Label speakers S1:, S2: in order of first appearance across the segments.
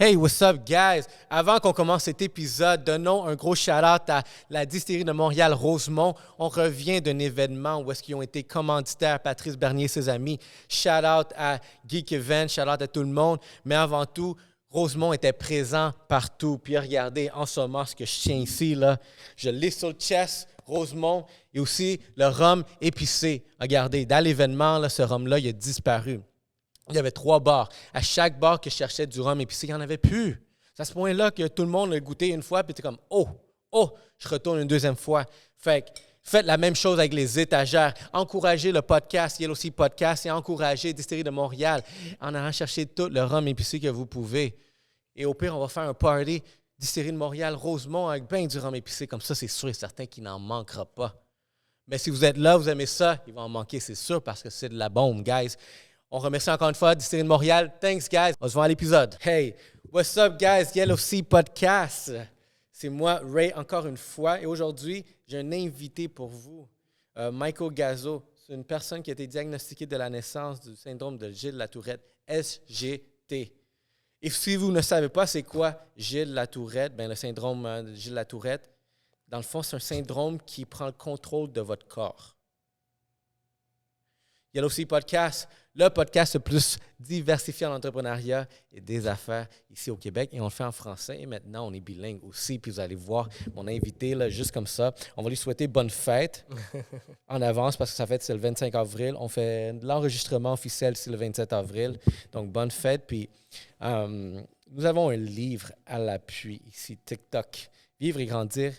S1: Hey, what's up, guys? Avant qu'on commence cet épisode, donnons un gros shout-out à la distillerie de Montréal, Rosemont. On revient d'un événement où est-ce qu'ils ont été commanditaires, Patrice Bernier et ses amis. Shout-out à Geek Event, shout-out à tout le monde. Mais avant tout, Rosemont était présent partout. Puis regardez, en ce moment, ce que je tiens ici, là, je l'ai sur le chest, Rosemont, et aussi le rhum épicé. Regardez, dans l'événement, là, ce rhum-là, il a disparu. Il y avait 3 bars. À chaque bar que je cherchais du rhum épicé, il n'y en avait plus. C'est à ce point-là que tout le monde l'a goûté une fois, puis tu es comme « Oh! Oh! » Je retourne une deuxième fois. Fait que faites la même chose avec les étagères. Encouragez le podcast, Yellow Sea Podcast, et encouragez Distillerie de Montréal en allant chercher tout le rhum épicé que vous pouvez. Et au pire, on va faire un party Distillerie de Montréal, Rosemont, avec bien du rhum épicé. Comme ça, c'est sûr et certain qu'il n'en manquera pas. Mais si vous êtes là, vous aimez ça, il va en manquer, c'est sûr, parce que c'est de la bombe, guys. On remercie encore une fois Distillerie de Montréal. Thanks, guys. On se voit à l'épisode. Hey, what's up, guys? Yellow Sea Podcast. C'est moi, Ray, encore une fois. Et aujourd'hui, j'ai un invité pour vous, Michael Gazo. C'est une personne qui a été diagnostiquée de la naissance du syndrome de Gilles-Latourette, SGT. Et si vous ne savez pas c'est quoi Gilles-Latourette, le syndrome de Gilles-Latourette, dans le fond, c'est un syndrome qui prend le contrôle de votre corps. Yellow Sea Podcast, le podcast le plus diversifié en entrepreneuriat et des affaires ici au Québec. Et on le fait en français. Et maintenant, on est bilingue aussi. Puis vous allez voir mon invité, là, juste comme ça. On va lui souhaiter bonne fête en avance parce que sa fête, c'est le 25 avril. On fait l'enregistrement officiel, c'est le 27 avril. Donc, bonne fête. Puis, nous avons un livre à l'appui ici, TikTok. Vivre et grandir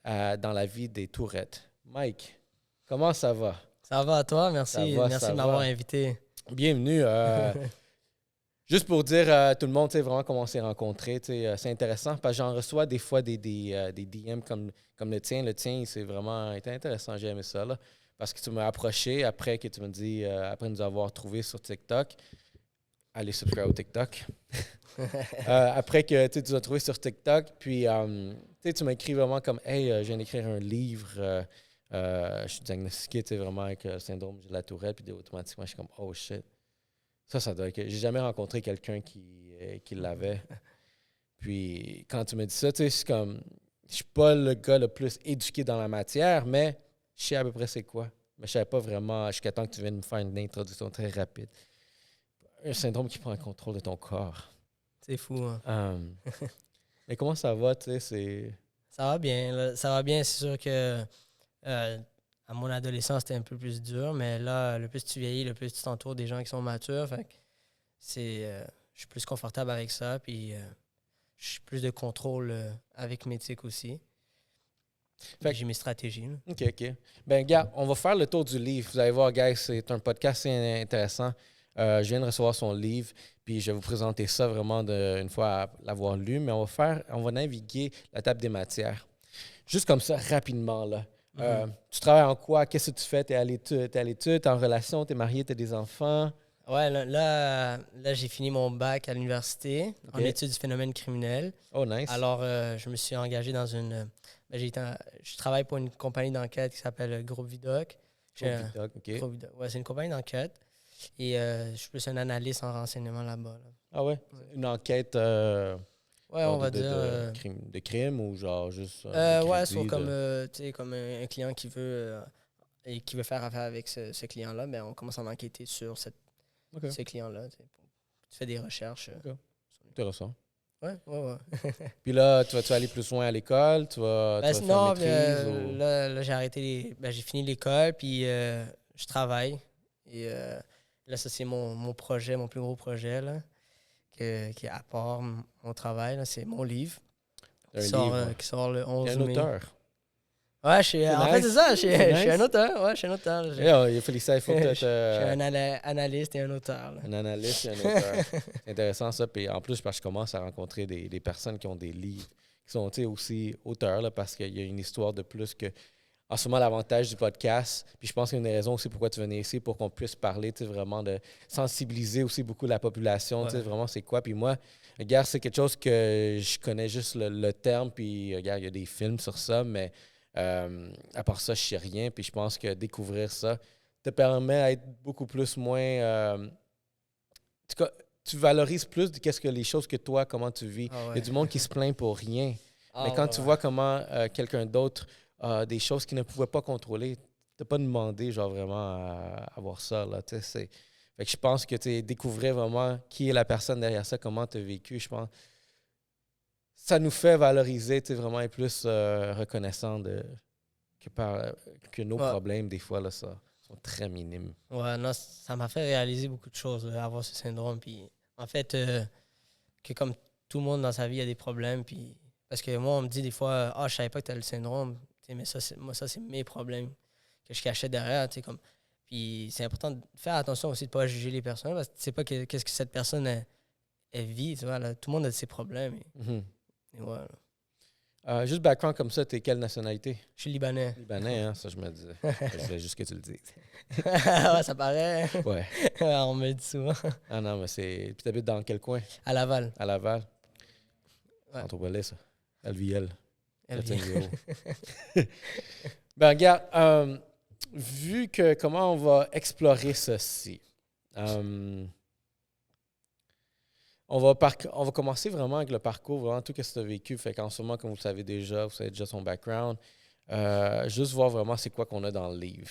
S1: dans la vie des Tourettes. Mike, comment ça va?
S2: Ça va à toi? Merci, merci de m'avoir invité.
S1: Bienvenue. Juste pour dire à tout le monde vraiment comment on s'est rencontrés, c'est intéressant parce que j'en reçois des fois des DM comme le tien. Le tien, c'est vraiment été intéressant. J'ai aimé ça. Là, parce que tu m'as approché après que tu me dis, après nous avoir trouvés sur TikTok. Allez subscribe au TikTok. Après que tu nous as trouvés sur TikTok, puis tu m'as écrit vraiment comme « Hey, je viens d'écrire un livre. Je suis diagnostiqué vraiment avec le syndrome de la tourette, puis automatiquement, je suis comme « Oh shit! » Ça doit être... J'ai jamais rencontré quelqu'un qui l'avait. Puis quand tu me dis ça, c'est comme... Je suis pas le gars le plus éduqué dans la matière, mais je sais à peu près c'est quoi. Mais je savais pas vraiment, jusqu'à temps que tu viennes me faire une introduction très rapide. Un syndrome qui prend le contrôle de ton corps.
S2: C'est fou, hein?
S1: Mais comment ça va, tu sais?
S2: Ça va bien, là. Ça va bien, c'est sûr que... à mon adolescence, c'était un peu plus dur, mais là, le plus tu vieillis, le plus tu t'entoures des gens qui sont matures. Fait que je suis plus confortable avec ça, puis j'ai plus de contrôle avec mes tics aussi. J'ai mes stratégies. Là.
S1: OK. Ben, gars, on va faire le tour du livre. Vous allez voir, guys, c'est un podcast assez intéressant. Je viens de recevoir son livre, puis je vais vous présenter ça vraiment une fois l'avoir lu, mais on va naviguer la table des matières. Juste comme ça, rapidement, là. Tu travailles en quoi? Qu'est-ce que tu fais? T'es à l'étude, t'es en relation, t'es marié, t'as des enfants?
S2: Ouais, là j'ai fini mon bac à l'université en études du phénomène criminel.
S1: Oh, nice.
S2: Alors, je me suis engagé dans une... je travaille pour une compagnie d'enquête qui s'appelle Groupe Vidoc.
S1: Groupe Vidoc, OK.
S2: Ouais, c'est une compagnie d'enquête. Et je suis plus un analyste en renseignement là-bas. Là.
S1: Ah ouais? Une enquête...
S2: ouais, on va dire...
S1: de crime ou genre juste...
S2: ouais, soit comme un client qui veut faire affaire avec ce client-là, ben on commence à enquêter sur ce client-là. Tu fais des recherches.
S1: Intéressant.
S2: Ouais.
S1: Puis là, tu vas aller plus loin à l'école? Tu vas faire maîtrise?
S2: Là, j'ai arrêté j'ai fini l'école, puis je travaille. Et là, ça, c'est mon projet, mon plus gros projet, là, qui est à part mon travail. Là, c'est mon livre. Qui sort le 11 mai.
S1: Un auteur.
S2: Ouais, en fait, c'est ça. Je suis un auteur. Ouais, je suis un auteur.
S1: Il faut que
S2: je suis un analyste et un auteur. Là.
S1: Un analyste et un auteur. C'est intéressant, ça. Puis en plus, parce que je commence à rencontrer des personnes qui ont des livres, qui sont aussi auteurs, là, parce qu'il y a une histoire de plus que... En ce moment, l'avantage du podcast, puis je pense qu'il y a une raison aussi pourquoi tu venais ici, pour qu'on puisse parler vraiment de sensibiliser aussi beaucoup la population, vraiment c'est quoi. Puis moi, regarde, c'est quelque chose que je connais juste le terme, puis regarde, il y a des films sur ça, mais à part ça, je sais rien. Puis je pense que découvrir ça te permet d'être beaucoup plus moins... en tout cas, tu valorises plus de qu'est-ce que les choses que toi, comment tu vis.
S2: Ah
S1: Il
S2: ouais.
S1: y a du monde qui se plaint pour rien.
S2: Ah
S1: Mais quand
S2: ouais,
S1: tu
S2: ouais.
S1: vois comment quelqu'un d'autre a des choses qu'il ne pouvait pas contrôler, t'as pas demandé genre vraiment à avoir ça. Là, fait que je pense que tu découvrais vraiment qui est la personne derrière ça, comment tu as vécu. Je pense ça nous fait valoriser, vraiment être plus reconnaissant que nos
S2: Ouais.
S1: problèmes, des fois, là, ça sont très minimes.
S2: Ouais, non, ça m'a fait réaliser beaucoup de choses, avoir ce syndrome. Puis, en fait, que comme tout le monde dans sa vie, il y a des problèmes. Puis, parce que moi, on me dit des fois, je savais pas que tu as le syndrome. Tu sais, mais ça, c'est mes problèmes que je cachais derrière. Tu sais, comme. Puis, c'est important de faire attention aussi de ne pas juger les personnes parce que tu sais pas qu'est-ce que cette personne elle vit. Tu vois, là. Tout le monde a ses problèmes.
S1: Mhm.
S2: Et voilà.
S1: Juste background comme ça, t'es quelle nationalité?
S2: Je suis Libanais.
S1: Libanais, hein? Ça, je me disais. Je voulais juste que tu le dises.
S2: Ouais, ça paraît.
S1: Ouais.
S2: On me le dit souvent.
S1: Ah non, mais c'est... Puis t'habites dans quel coin?
S2: À Laval.
S1: À Laval?
S2: Ouais.
S1: Entre ça. LVL.
S2: Elle
S1: 450. Ben, regarde, vu que comment on va explorer ceci, on va commencer vraiment avec le parcours, vraiment tout ce que tu as vécu. Fait qu'en ce moment, comme vous le savez déjà, vous savez déjà son background. Juste voir vraiment c'est quoi qu'on a dans le livre.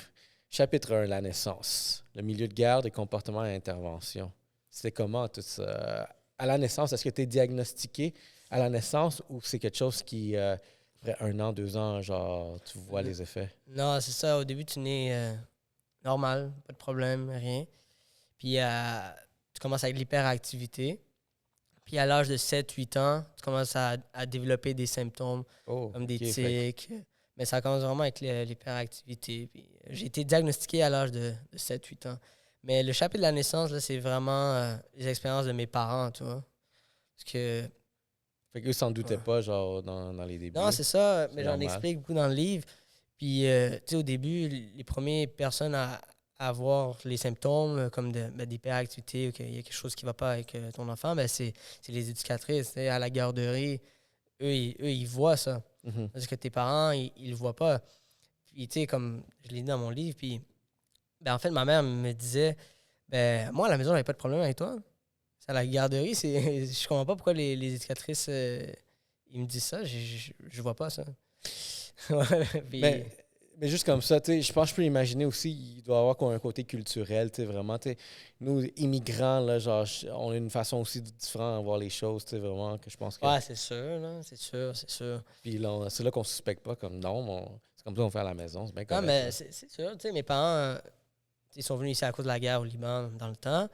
S1: Chapitre 1, la naissance. Le milieu de garde et comportement et intervention. C'était comment tout ça? À la naissance, est-ce que tu es diagnostiqué à la naissance ou c'est quelque chose qui, après 1 an, 2 ans, genre, tu vois les effets?
S2: Non, c'est ça. Au début, tu nais normal, pas de problème, rien. Puis tu commences avec l'hyperactivité. Puis à l'âge de 7-8 ans, tu commences à développer des symptômes
S1: Oh,
S2: comme des
S1: ok, fait
S2: tics. Mais ça commence vraiment avec l'hyperactivité. Puis j'ai été diagnostiqué à l'âge de 7-8 ans. Mais le chapitre de la naissance, là, c'est vraiment les expériences de mes parents, tu vois. Parce que
S1: qu'eux s'en doutaient
S2: ouais.
S1: pas, genre, dans les débuts.
S2: Non, c'est ça, mais
S1: C'est
S2: j'en
S1: normal.
S2: explique beaucoup dans le livre. Puis, tu sais, au début, les premières personnes à avoir les symptômes comme d'hyperactivité ou qu'il y a quelque chose qui ne va pas avec ton enfant, ben c'est les éducatrices. Tu sais, à la garderie, eux, ils voient ça.
S1: Mhm.
S2: Parce que tes parents, ils ne le voient pas. Puis, tu sais, comme je l'ai dit dans mon livre, puis, ben, en fait, ma mère me disait, ben, moi, à la maison, j'avais pas de problème avec toi. C'est à la garderie, je comprends pas pourquoi les éducatrices, ils me disent ça. Je vois pas ça. Ouais, puis-
S1: Mais juste comme ça, tu sais, je pense que je peux imaginer aussi, il doit y avoir un côté culturel, tu sais, vraiment, tu sais, nous, immigrants, là, genre, on a une façon aussi différente de voir les choses, tu sais, vraiment, que je pense que...
S2: ouais, c'est sûr, là. C'est sûr, c'est sûr.
S1: Puis là, c'est là qu'on ne suspecte pas, comme non, c'est comme ça qu'on fait à la maison, c'est bien
S2: Non,
S1: correct.
S2: mais
S1: là.
S2: c'est sûr. Tu sais, mes parents, ils sont venus ici à cause de la guerre au Liban dans le temps.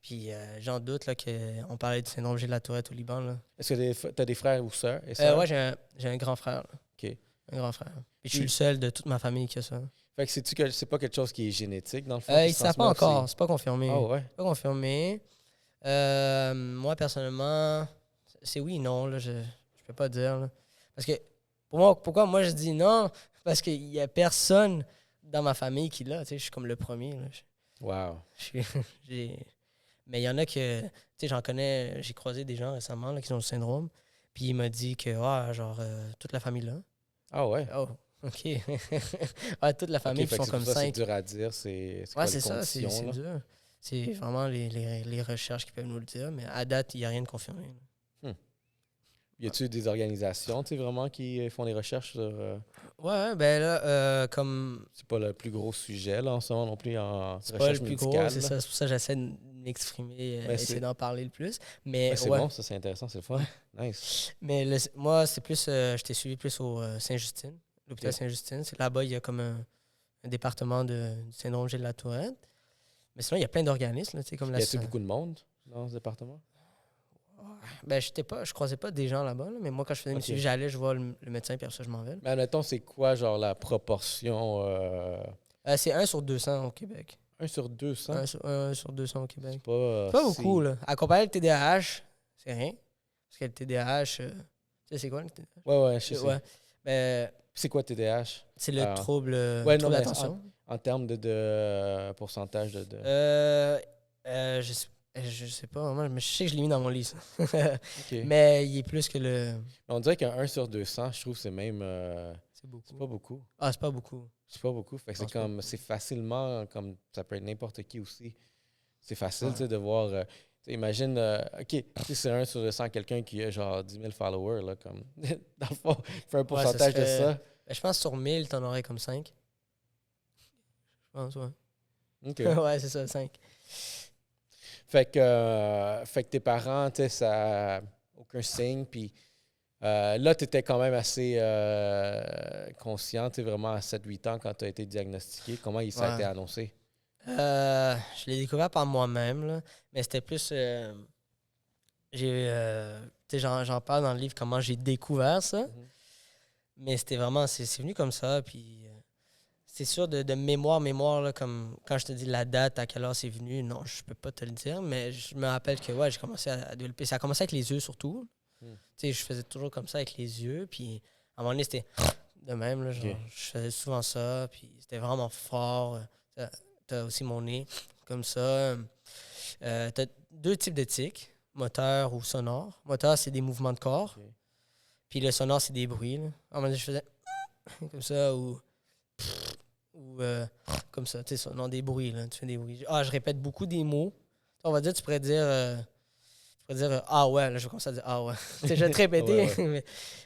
S2: Puis j'en doute là, qu'on parlait du syndrome G de la Tourette au Liban. Là.
S1: Est-ce que tu as des frères ou sœurs et sœurs?
S2: Ouais, j'ai un grand frère. Là.
S1: OK.
S2: Un grand frère. Puis je suis le seul de toute ma famille qui a ça.
S1: Fait que c'est pas quelque chose qui est génétique, dans le fond?
S2: Ils
S1: qui
S2: ne
S1: se
S2: savent pas
S1: transmet
S2: encore.
S1: aussi?
S2: C'est pas confirmé.
S1: Ah ouais?
S2: C'est pas confirmé. Moi, personnellement, c'est oui et non. Là, je peux pas dire. Là. Parce que, pour moi, pourquoi moi je dis non? Parce qu'il y a personne dans ma famille qui l'a. Tu sais, je suis comme le premier. Là.
S1: Wow.
S2: Mais il y en a que, tu sais, j'en connais, j'ai croisé des gens récemment là, qui ont le syndrome. Puis il m'a dit que, genre, toute la famille là.
S1: Ah ouais?
S2: Oh, OK. Ouais, toute la famille
S1: OK,
S2: qui
S1: fait que
S2: sont
S1: c'est
S2: comme
S1: pour ça, c'est
S2: 5.
S1: dur à dire, c'est quoi
S2: Ouais,
S1: les
S2: c'est ça, c'est
S1: conditions, là?
S2: dur. C'est vraiment les recherches qui peuvent nous le dire. Mais à date, il n'y a rien de confirmé.
S1: Y a-tu des organisations, tu sais, vraiment, qui font des recherches sur...
S2: Ouais, ben là, comme.
S1: C'est pas le plus gros sujet, là, en ce moment, non plus, en
S2: C'est pas
S1: recherche
S2: le plus gros,
S1: médicale.
S2: c'est
S1: là.
S2: ça. C'est pour ça que j'essaie de m'exprimer,
S1: Ben,
S2: essayer
S1: c'est-
S2: d'en parler le plus.
S1: Mais
S2: Mais
S1: c'est
S2: ouais.
S1: bon, ça, c'est intéressant, c'est le fun. Nice.
S2: Mais moi, c'est plus. Je t'ai suivi plus au Saint-Justine, l'hôpital
S1: Ok.
S2: Saint-Justine. C'est là-bas, il y a comme un département du syndrome G de la Tourette. Mais sinon, il y a plein d'organismes, là, tu sais, comme
S1: Y
S2: la.
S1: a-tu beaucoup de monde dans ce département?
S2: Ben, je croisais pas des gens là-bas, là, mais moi, quand je faisais mes
S1: Ok.
S2: suivis, j'allais, je vois le médecin, puis après ça, je m'en vais.
S1: Mais admettons, c'est quoi, genre, la proportion
S2: C'est 1 sur 200 au Québec.
S1: 1 sur 200?
S2: 1 sur 200 au Québec.
S1: Pas,
S2: Pas beaucoup,
S1: si-
S2: là. À comparer le TDAH, c'est rien. Parce que le TDAH, tu sais, c'est quoi le TDAH?
S1: Ouais, je sais.
S2: Ouais. Ben,
S1: C'est quoi TDAH?
S2: c'est le
S1: Ah.
S2: trouble,
S1: Ouais, non,
S2: trouble
S1: mais
S2: d'attention.
S1: en termes de pourcentage de...
S2: Je sais pas vraiment, mais je sais que je l'ai mis dans mon livre. ça.
S1: OK.
S2: Mais il est plus que le.
S1: On dirait qu'un 1 sur 200, je trouve que c'est même...
S2: C'est
S1: c'est
S2: beaucoup.
S1: pas beaucoup.
S2: Ah, c'est pas beaucoup.
S1: C'est pas beaucoup. Fait que
S2: Non,
S1: c'est
S2: c'est pas
S1: comme... C'est facilement... comme Ça peut être n'importe qui aussi. C'est facile,
S2: Ouais.
S1: tu sais, de voir... Imagine, OK, c'est 1 sur 100 quelqu'un qui a genre 10 000 followers, là, comme, dans le fond, fais un pourcentage de ça.
S2: Ben, je pense que sur 1000, t'en aurais comme 5. Je pense, ouais.
S1: OK.
S2: Ouais, c'est ça, 5.
S1: Fait que tes parents, tu sais, ça aucun signe, puis là, tu étais quand même assez conscient, tu sais, vraiment à 7-8 ans quand tu as été diagnostiqué. Comment ça a été annoncé?
S2: Je l'ai découvert par moi-même, là, mais c'était plus... j'en parle dans le livre comment j'ai découvert ça, mais c'était vraiment... C'est venu comme ça, puis... c'est sûr, de mémoire, là, comme quand je te dis la date, à quelle heure c'est venu, non, je peux pas te le dire, mais je me rappelle que ouais, j'ai commencé à développer. Ça a commencé avec les yeux surtout. Tu sais, je faisais toujours comme ça avec les yeux, puis à un moment donné, c'était de même, là, genre, je faisais souvent ça, puis c'était vraiment fort. T'as aussi mon nez, comme ça. T'as 2 types de tics, moteur ou sonore. Moteur, c'est des mouvements de corps, puis le sonore, c'est des bruits. Là. À un moment donné, je faisais comme ça, ou comme ça, tu sais, dans des bruits, là, tu fais des bruits. Je répète beaucoup des mots. On va dire, tu pourrais dire, ah ouais, là, je vais commencer à dire, ah ouais. Je vais te répéter,
S1: ouais.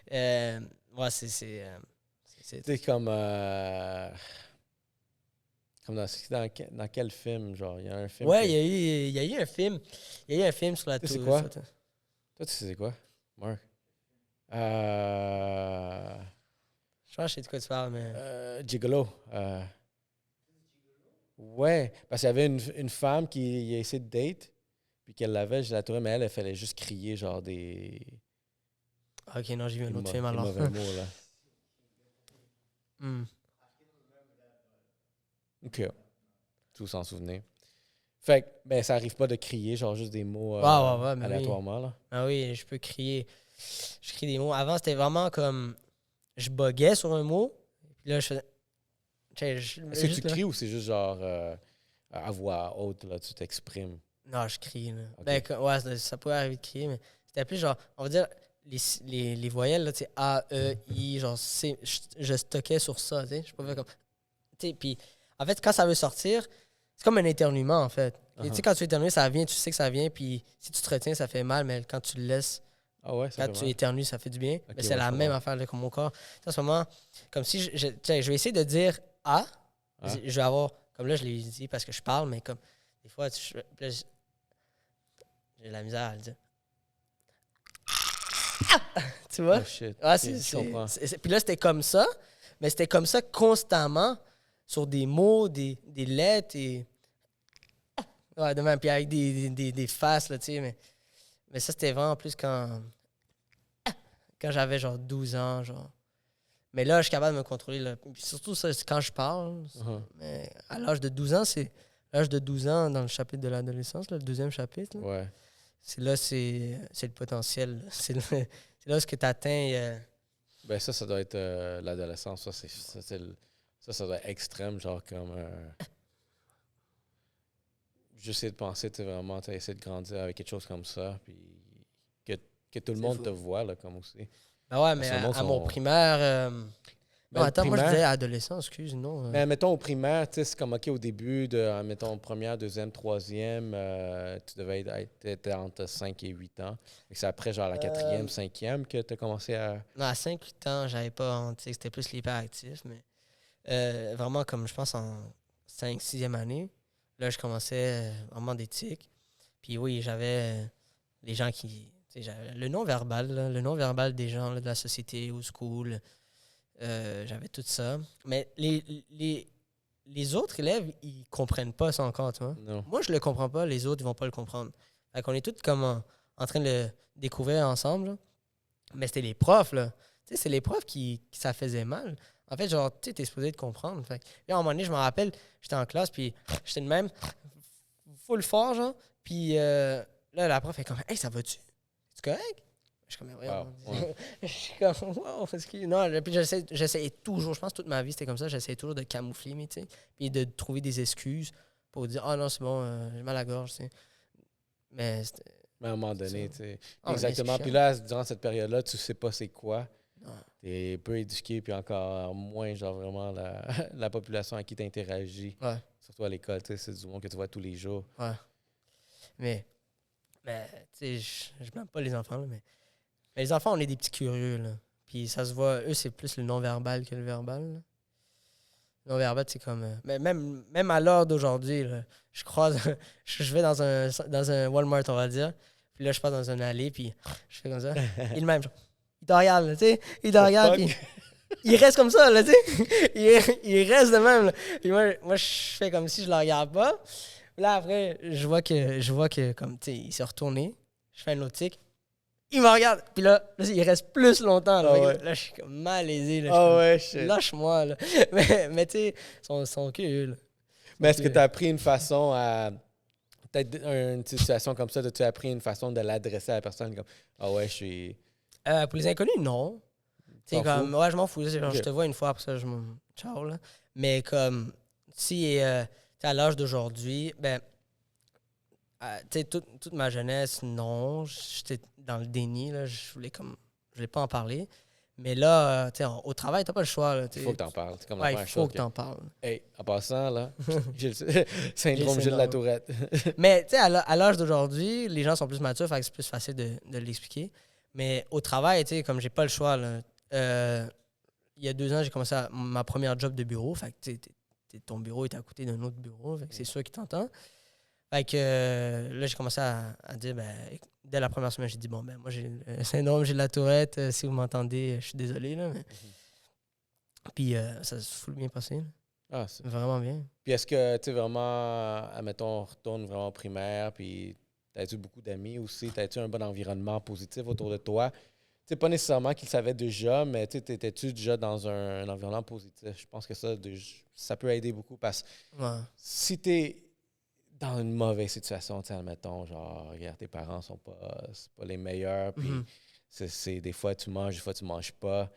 S2: mais ouais,
S1: C'est comme dans quel film, genre, il y a un film.
S2: Ouais, il y a eu un film. Il y a eu un film sur la
S1: tour. C'est quoi?
S2: Toi,
S1: tu sais quoi? Marc?
S2: Je pense que je sais de quoi tu parles, mais...
S1: Gigolo. Ouais, parce qu'il y avait une femme qui a essayé de date, puis qu'elle l'avait, je la trouvais, mais elle fallait juste crier, genre des...
S2: Ok, non, j'ai vu un autre film, alors.
S1: Des mauvais mots, là. OK. Tout s'en souvenir. Fait que, ben, ça arrive pas de crier, genre juste des mots aléatoirement, là.
S2: Ah oui, je peux crier. Je crie des mots. Avant, c'était vraiment comme... Je buguais sur un mot, puis là, je faisais...
S1: Est-ce que tu cries ou c'est juste genre à voix haute, là, tu t'exprimes?
S2: Non, je crie. Là.
S1: Okay.
S2: Ben, ouais, ça pouvait arriver de crier, mais c'était plus genre, on va dire, les voyelles, là, tu sais, A, E, I, genre, je stockais sur ça, tu sais. Je pouvais comme. Tu sais, puis, en fait, quand ça veut sortir, c'est comme un éternuement, en fait. Tu sais, quand tu éternues, ça vient, tu sais que ça vient, puis si tu te retiens, ça fait mal, mais quand tu le laisses, quand tu éternues, ça fait du bien. Okay, mais c'est la même affaire, là, comme mon corps. En ce moment, comme si je vais essayer de dire A, je vais avoir, comme là, je l'ai dit parce que je parle, mais comme, des fois, j'ai la misère à le dire. Tu vois?
S1: Oh shit.
S2: Puis là, c'était comme ça, mais c'était comme ça constamment sur des mots, des lettres et. Ouais, de même. Puis avec des faces, là, tu sais. Mais ça, c'était vraiment plus quand j'avais genre 12 ans, genre. Mais là, je suis capable de me contrôler. Là. Puis surtout, ça, c'est quand je parle. Mais à l'âge de 12 ans, c'est. L'âge de 12 ans, dans le chapitre de l'adolescence, le 2e chapitre. Là.
S1: Ouais.
S2: C'est là, c'est le potentiel. C'est là ce que tu atteins.
S1: Ben ça doit être l'adolescence. Ça doit être extrême, genre comme... J'essaie de penser, tu sais, vraiment, tu essaies de grandir avec quelque chose comme ça, puis que tout le monde te voit, là, comme aussi.
S2: Ben ouais, mais à mon primaire...
S1: Ben,
S2: non, attends, moi, je disais adolescent, excuse, non.
S1: Mais mettons, au primaire, tu sais, c'est comme, OK, au début, mettons, première, deuxième, troisième, tu devais être entre 5 et 8 ans. Et c'est après, genre, la 4e, 5e que tu as commencé à...
S2: Non, à 5-8 ans, j'avais pas... Tu sais, c'était plus l'hyperactif, mais vraiment, comme je pense en 5-6e année, là, je commençais vraiment des tics. Puis oui, j'avais les gens qui... Tu sais, le non-verbal, là, le non-verbal des gens là, de la société, au school... j'avais tout ça. Mais les autres élèves, ils comprennent pas ça encore, tu vois.
S1: Non.
S2: Moi, je le comprends pas, les autres, ils vont pas le comprendre. Fait qu'on est tous comme en train de le découvrir ensemble. Là. Mais c'était les profs, là. Tu sais, c'est les profs qui ça faisait mal. En fait, genre, tu sais, t'es supposé te comprendre. Fait là, à un moment donné, je me rappelle, j'étais en classe, puis j'étais de même, full fort, genre. Puis là, la prof est comme, hey, ça va-tu? C'est correct? Je suis comme,
S1: wow.
S2: Je suis comme, wow, parce que. Non, puis j'essayais toujours, je pense que toute ma vie, c'était comme ça, j'essayais toujours de camoufler, mais tu sais, puis de trouver des excuses pour dire, ah non, c'est bon, j'ai mal à la gorge, tu sais. Mais
S1: à un moment donné, tu sais. Exactement. Puis là, durant cette période-là, tu sais pas c'est quoi. Tu es peu éduqué, puis encore moins, genre, vraiment, la population à qui tu interagis.
S2: Ouais.
S1: Surtout à l'école, tu sais, c'est du monde que tu vois tous les jours.
S2: Ouais. Mais Mais, tu sais, je blâme pas les enfants, là, mais les enfants, on est des petits curieux, là. Puis ça se voit, eux, c'est plus le non-verbal que le verbal, là. Le non-verbal, c'est comme... mais même à l'heure d'aujourd'hui, là, je croise... je vais dans un Walmart, on va dire. Puis là, je passe dans une allée, puis je fais comme ça. Il est le même, genre, il te regarde, là, tu sais. Il te regarde, puis il reste comme ça, là, tu sais. Il reste de même, là. Puis moi, je fais comme si je le regarde pas. Là, après, je vois que comme, tu sais, il s'est retourné. Je fais un autre tic. Il me regarde. Puis là, il reste plus longtemps. Là, là je suis comme malaisé. Là, je suis comme, lâche-moi, là. Mais tu sais, ils sont curieux, là.
S1: Mais est-ce que tu as appris une façon à... Peut-être une situation comme ça, tu as appris une façon de l'adresser à la personne comme « Ah ouais, je suis... »
S2: Pour les inconnus, non. Tu sais, comme, ouais, je m'en fous. Genre, je te vois une fois, après ça, je m'en... Ciao, là. Mais comme, si à l'âge d'aujourd'hui, ben... tu sais, toute ma jeunesse, non. J'étais dans le déni, là. Je voulais pas en parler. Mais là, tu sais, au travail, t'as pas le choix, là.
S1: Il faut que t'en parles. C'est comme
S2: ouais, il faut que t'en parles.
S1: Hey, en passant, là, j'ai le syndrome Gilles de la Tourette.
S2: Mais, tu sais, à l'âge d'aujourd'hui, les gens sont plus matures, fait que c'est plus facile de l'expliquer. Mais au travail, tu sais, comme j'ai pas le choix, là. Il y a 2 ans, j'ai commencé ma première job de bureau. Fait que, tu sais, ton bureau est à côté d'un autre bureau. Fait que c'est sûr qu'il t'entend. Fait que là, j'ai commencé à dire, ben, dès la première semaine, j'ai dit, bon, ben, moi, j'ai le syndrome, j'ai de la Tourette. Si vous m'entendez, je suis désolé, là. Mais... Puis ça s'est full bien passé.
S1: Ah, c'est
S2: vraiment bien.
S1: Puis est-ce que, tu sais, vraiment, admettons, on retourne vraiment au primaire, puis t'as-tu beaucoup d'amis aussi? T'as-tu un bon environnement positif autour de toi? Tu sais, pas nécessairement qu'ils savaient déjà, mais tu sais, t'étais-tu déjà dans un environnement positif? Je pense que ça peut aider beaucoup parce que si t'es dans une mauvaise situation, tu sais, admettons, genre, regarde, tes parents c'est pas les meilleurs, puis c'est des fois tu manges, des fois tu manges pas.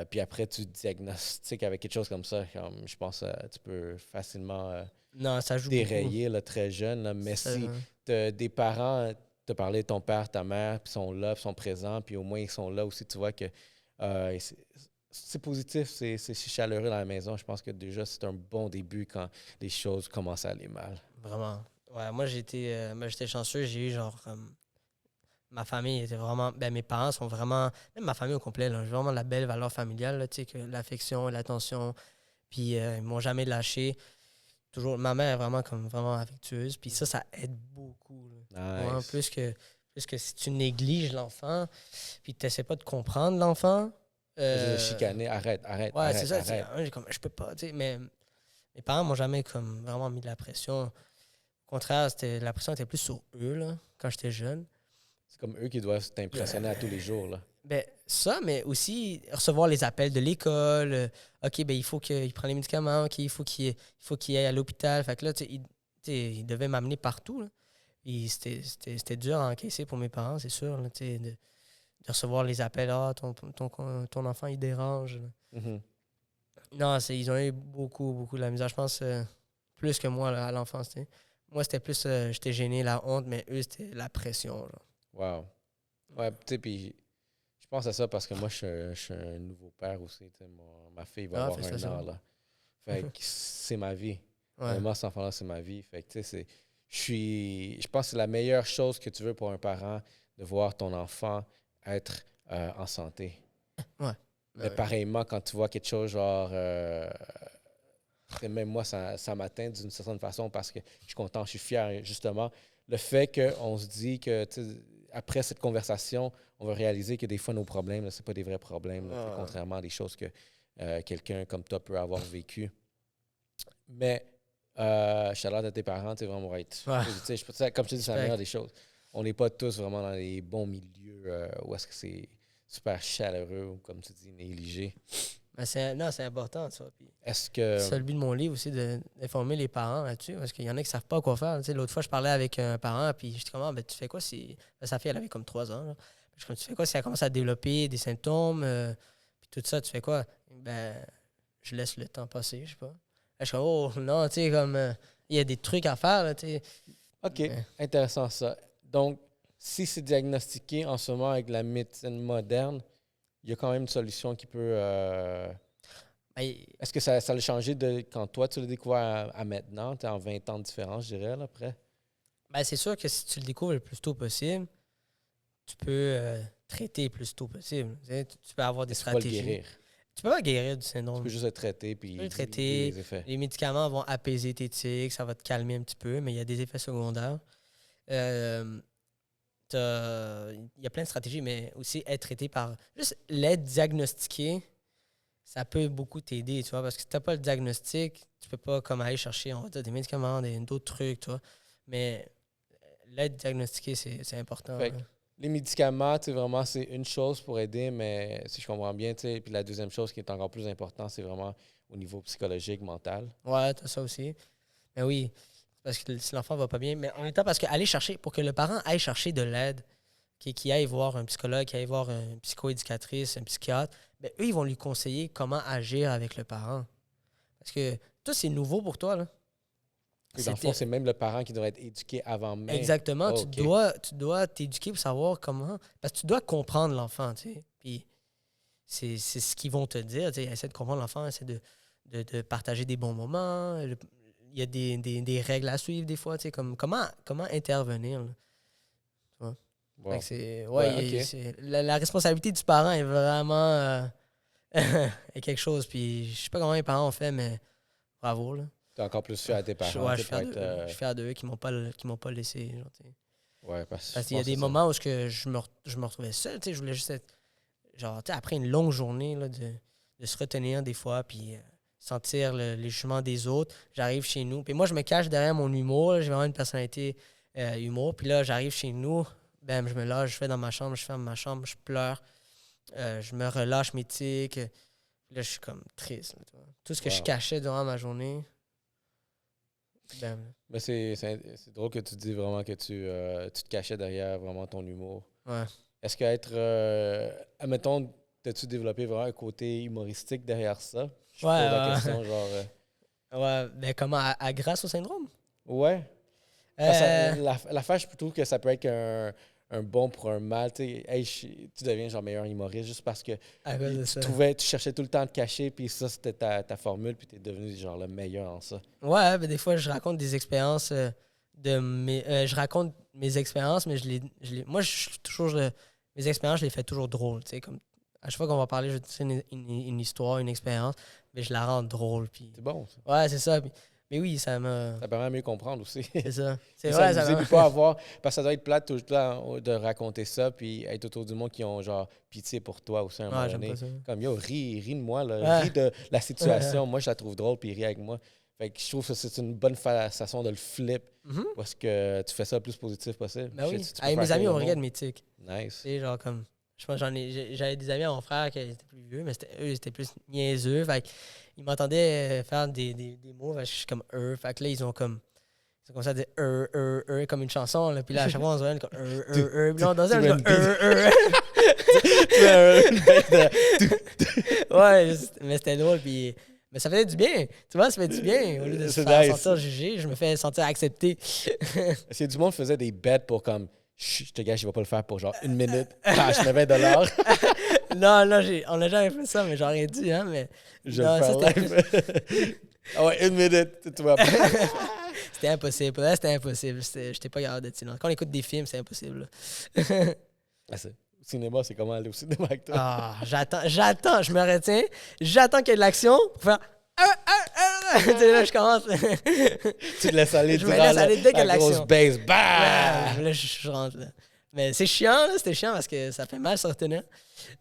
S1: Puis après, tu diagnostiques avec quelque chose comme ça. Comme, je pense que tu peux facilement
S2: non, ça joue
S1: dérayer là, très jeune. Là. Mais si des parents te parlaient de ton père, ta mère, puis sont là, puis sont présents, puis au moins ils sont là aussi, tu vois que c'est positif, c'est chaleureux dans la maison. Je pense que déjà, c'est un bon début quand les choses commencent à aller mal.
S2: Vraiment. Ouais, moi, j'étais chanceux. J'ai eu genre... ma famille était vraiment... Ben, mes parents sont vraiment... Même ma famille au complet, là, j'ai vraiment la belle valeur familiale, là, tu sais, que l'affection, l'attention. Puis ils m'ont jamais lâché. Toujours, ma mère est vraiment affectueuse. Puis ça aide beaucoup. Là.
S1: Nice.
S2: Ouais, plus que si tu négliges l'enfant, puis tu n'essaies pas de comprendre l'enfant...
S1: chicaner, arrête.
S2: Ouais, c'est ça. Je peux pas, tu sais, mais mes parents m'ont jamais comme vraiment mis de la pression. Au contraire, la pression était plus sur eux, là, quand j'étais jeune.
S1: C'est comme eux qui doivent t'impressionner à tous les jours, là.
S2: Ben, ça, mais aussi recevoir les appels de l'école. OK, ben il faut qu'il prenne les médicaments. OK, il faut qu'il aille à l'hôpital. Fait que là, tu sais, il devait m'amener partout, là. Et c'était dur à encaisser pour mes parents, c'est sûr, là, tu sais, de recevoir les appels. Ah, ton enfant, il dérange.
S1: Mm-hmm.
S2: Non, ils ont eu beaucoup de la misère. Je pense plus que moi là, à l'enfance. T'sais. Moi, c'était plus, j'étais gêné, la honte, mais eux, c'était la pression. Genre.
S1: Wow. Ouais, tu sais, puis je pense à ça parce que moi, je suis un nouveau père aussi. Ma fille va avoir 1 an, là. Fait que c'est ma vie.
S2: Ouais.
S1: Moi, cet enfant-là, c'est ma vie. Fait que, tu sais, je pense que c'est la meilleure chose que tu veux pour un parent, de voir ton enfant être en santé.
S2: Ouais.
S1: Mais pareillement, quand tu vois quelque chose genre... même moi, ça m'atteint d'une certaine façon parce que je suis content, je suis fier. Justement, le fait qu'on se dit que après cette conversation, on va réaliser que des fois, nos problèmes, ce pas des vrais problèmes, là, contrairement à des choses que quelqu'un comme toi peut avoir vécu. Mais, shout-out à tes parents, tu sais, vraiment être... Comme je te dis, c'est la meilleure des choses. On n'est pas tous vraiment dans les bons milieux où est-ce que c'est super chaleureux ou, comme tu dis, négligé.
S2: Ben c'est important, ça. Puis
S1: est-ce que...
S2: c'est le but de mon livre aussi, d'informer les parents là-dessus, parce qu'il y en a qui ne savent pas quoi faire. Tu sais, l'autre fois, je parlais avec un parent, puis j'étais comme, ben, tu fais quoi si... Ben, sa fille, elle avait comme 3 ans. Là. Je suis comme, tu fais quoi si elle commence à développer des symptômes, puis tout ça, tu fais quoi? Ben, je laisse le temps passer, je sais pas. Là, je suis comme, oh, non, tu sais, comme, il y a des trucs à faire, là, tu sais.
S1: OK, intéressant ça. Donc, si c'est diagnostiqué en ce moment avec la médecine moderne, il y a quand même une solution qui peut... Est-ce que ça a changé de quand toi, tu l'as découvert à maintenant? Tu es en 20 ans de différence, je dirais, là, après?
S2: Ben, c'est sûr que si tu le découvres le plus tôt possible, tu peux traiter le plus tôt possible. Tu sais, tu peux avoir des
S1: Tu peux pas le
S2: stratégies.
S1: guérir.
S2: Tu peux pas guérir du
S1: Tu
S2: syndrome.
S1: peux juste le traiter puis
S2: Tu peux le traiter.
S1: les effets.
S2: Les médicaments vont apaiser tes tics, ça va te calmer un petit peu, mais il y a des effets secondaires. Il y a plein de stratégies, mais aussi être traité par... Juste l'aide diagnostiquée, ça peut beaucoup t'aider, tu vois, parce que si tu n'as pas le diagnostic, tu peux pas comme aller chercher des médicaments, d'autres trucs, tu vois. Mais l'aide diagnostiquée, c'est important.
S1: Fait que les médicaments, tu sais, vraiment, c'est une chose pour aider, mais si je comprends bien, tu sais, puis la deuxième chose qui est encore plus importante, c'est vraiment au niveau psychologique, mental.
S2: Ouais, t'as ça aussi. Mais oui, parce que si l'enfant va pas bien, mais en même temps, parce que aller chercher, pour que le parent aille chercher de l'aide, qui aille voir un psychologue, qui aille voir une psychoéducatrice, un psychiatre, ben, eux, ils vont lui conseiller comment agir avec le parent. Parce que toi, c'est nouveau pour toi, là.
S1: Et dans le fond, c'est même le parent qui doit être éduqué avant même.
S2: Exactement.
S1: Oh,
S2: tu dois t'éduquer pour savoir comment... Parce que tu dois comprendre l'enfant, tu sais. Puis c'est ce qu'ils vont te dire, tu sais. Essaie de comprendre l'enfant, essaie de partager des bons moments. Il y a des règles à suivre des fois, tu sais, comme comment intervenir, là.
S1: Wow.
S2: Fait que c'est,
S1: Ouais,
S2: la responsabilité du parent est vraiment est quelque chose. Puis je sais pas comment les parents ont fait, mais bravo, là.
S1: T'es encore plus fier à tes parents.
S2: Je suis fier d'eux qui m'ont pas laissé. Genre,
S1: Ouais, parce
S2: qu'il y a des moments où je me retrouvais seul. Je voulais juste être. Genre, après une longue journée, là, de se retenir des fois, puis sentir les jugements des autres. J'arrive chez nous. Puis moi, je me cache derrière mon humour. Là. J'ai vraiment une personnalité humour. Puis là, j'arrive chez nous. Bam, je me lâche, je vais dans ma chambre, je ferme ma chambre, je pleure. Je me relâche mes tics. Là, je suis comme triste. Là, tout ce que je cachais durant ma journée. Bam.
S1: Mais c'est drôle que tu dis vraiment que tu te cachais derrière vraiment ton humour.
S2: Ouais.
S1: Est-ce qu'être... admettons, t'as-tu développé vraiment un côté humoristique derrière ça? Je pose la question, genre...
S2: Ouais, mais comment? Grâce au syndrome?
S1: Ouais. L'affaire, je trouve que ça peut être un bon pour un mal. Tu deviens genre meilleur humoriste juste parce que tu cherchais tout le temps à te cacher, puis ça, c'était ta formule, puis tu es devenu genre le meilleur en ça.
S2: Ouais, ben des fois, je raconte des expériences je raconte mes expériences, mais moi, mes expériences, je les fais toujours drôles. Comme, à chaque fois qu'on va parler, je dis une histoire, une expérience, mais je la rends drôle. Puis...
S1: C'est bon, ça.
S2: Ouais, c'est ça. Mais oui, ça m'a...
S1: Ça permet de mieux comprendre aussi.
S2: C'est ça.
S1: C'est vrai, ça ne pas avoir... Parce que ça doit être plate tout le temps de raconter ça, puis être autour du monde qui ont genre pitié pour toi aussi à un moment donné. Comme, yo, ris de moi, là. Ris de la situation. Moi, je la trouve drôle, puis ris avec moi. Fait que je trouve que c'est une bonne façon de le flip, parce que tu fais ça le plus positif possible.
S2: Ben oui. Mes amis ont ri de mes tics.
S1: Nice.
S2: Tu sais, genre comme... Je pense j'avais des amis à mon frère qui étaient plus vieux, mais eux, c'était plus niaiseux. Fait ils m'entendaient faire des mots, je suis comme eux. Fait que là, ils ont commencé à dire comme une chanson. Là. Puis là, à chaque fois, on se voit comme Puis là, on dansait, on ouais, mais c'était drôle. Puis, mais ça faisait du bien. Tu vois, ça fait du bien. Au lieu de se faire sentir jugé, je me fais sentir accepté.
S1: Est-ce que du monde faisait des bets pour comme... Je te gâche, je vais pas le faire pour genre 1 minute. Je mets $20.
S2: Non, on n'a jamais fait ça, mais j'aurais dû, hein, mais...
S1: Je vais le faire ah ouais, 1 minute, tu vois.
S2: C'était impossible. Là, c'était impossible. J'étais pas capable d'être silence. Quand on écoute des films, c'est impossible.
S1: Au cinéma, c'est comment aller au cinéma avec toi?
S2: Ah, j'attends, je me retiens. J'attends qu'il y ait de l'action pour faire... là, je commence.
S1: Tu te laisses aller
S2: je me laisse aller dès qu'il y a de l'action.
S1: Grosse base, bah!
S2: Là, je rentre. Là. Mais c'est chiant, là, c'était chiant parce que ça fait mal se retenir.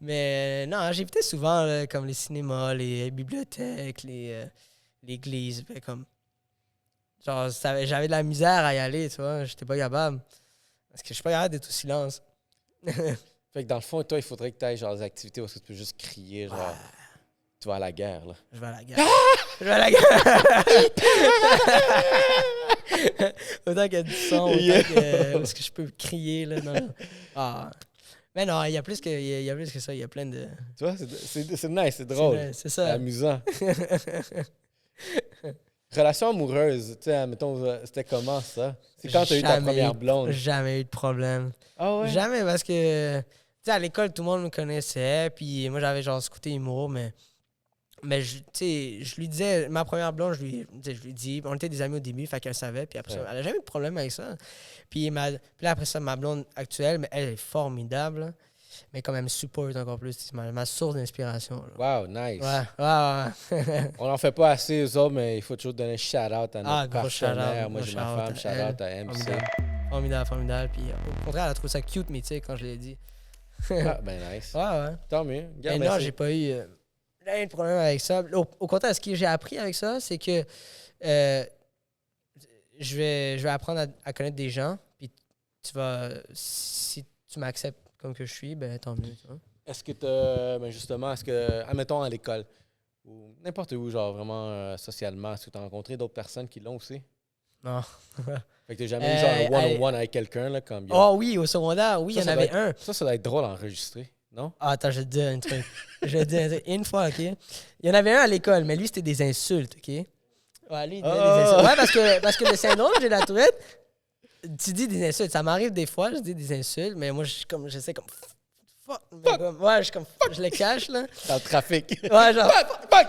S2: Mais non, j'évitais souvent là, comme les cinémas, les bibliothèques, l'église. Comme, genre, j'avais de la misère à y aller, tu vois. J'étais pas capable. Parce que je suis pas capable d'être au silence.
S1: Fait que dans le fond, toi, il faudrait que tu ailles genre des activités où tu peux juste crier, genre... Tu vas à la guerre, là.
S2: Je vais à la guerre. Je vais à la guerre. Autant qu'il y a du son, autant que je peux crier, là. Non. Ah. Mais non, il y a plus que ça. Il y a plein de...
S1: Tu vois, c'est nice, c'est drôle.
S2: C'est ça.
S1: C'est amusant. Relation amoureuse, tu sais, mettons, c'était comment, ça? C'est quand tu as eu ta première blonde?
S2: Jamais eu de problème.
S1: Ah ouais?
S2: Jamais, parce que... Tu sais, à l'école, tout le monde me connaissait, puis moi, j'avais genre ce côté humour, mais Mais tu sais, je lui disais, ma première blonde, je lui dis, on était des amis au début, fait qu'elle savait, puis après ça, elle n'a jamais eu de problème avec ça. Puis là, après ça, ma blonde actuelle, mais elle est formidable, là, mais quand même supporte encore plus, c'est ma source d'inspiration. Là.
S1: Wow, nice.
S2: Ouais.
S1: On n'en fait pas assez, eux autres, mais il faut toujours donner un shout-out à notre
S2: Gros
S1: partenaire.
S2: shout-out,
S1: Moi,
S2: gros
S1: j'ai ma
S2: shout-out
S1: femme,
S2: à
S1: shout-out à
S2: elle.
S1: MC.
S2: Formidable. Puis au contraire, elle a trouvé ça cute, mais tu sais, quand je l'ai dit.
S1: Ah, ben nice.
S2: Ouais.
S1: Tant mieux.
S2: Mais non, j'ai pas eu rien de problème avec ça. Au contraire, ce que j'ai appris avec ça, c'est que je vais apprendre à connaître des gens, puis si tu m'acceptes comme que je suis, ben tant mieux. Tu vois.
S1: Est-ce que admettons à l'école, ou n'importe où, genre vraiment socialement, est-ce que tu as rencontré d'autres personnes qui l'ont aussi?
S2: Non.
S1: Fait que t'as jamais eu genre un one-on-one avec quelqu'un, là, comme...
S2: Oh oui, au secondaire, oui, il y en avait un.
S1: Ça doit être drôle à enregistrer, non?
S2: Ah, attends, je vais te dire un truc. Une fois, OK? Il y en avait un à l'école, mais lui, c'était des insultes, OK? Ouais, lui, il disait des insultes. Ouais, parce que le syndrome de la Tourette, tu dis des insultes. Ça m'arrive des fois, je dis des insultes, mais moi, j'essaie comme... Fuck! Ouais, je le cache, là.
S1: Dans le trafic.
S2: Ouais, genre...
S1: Fuck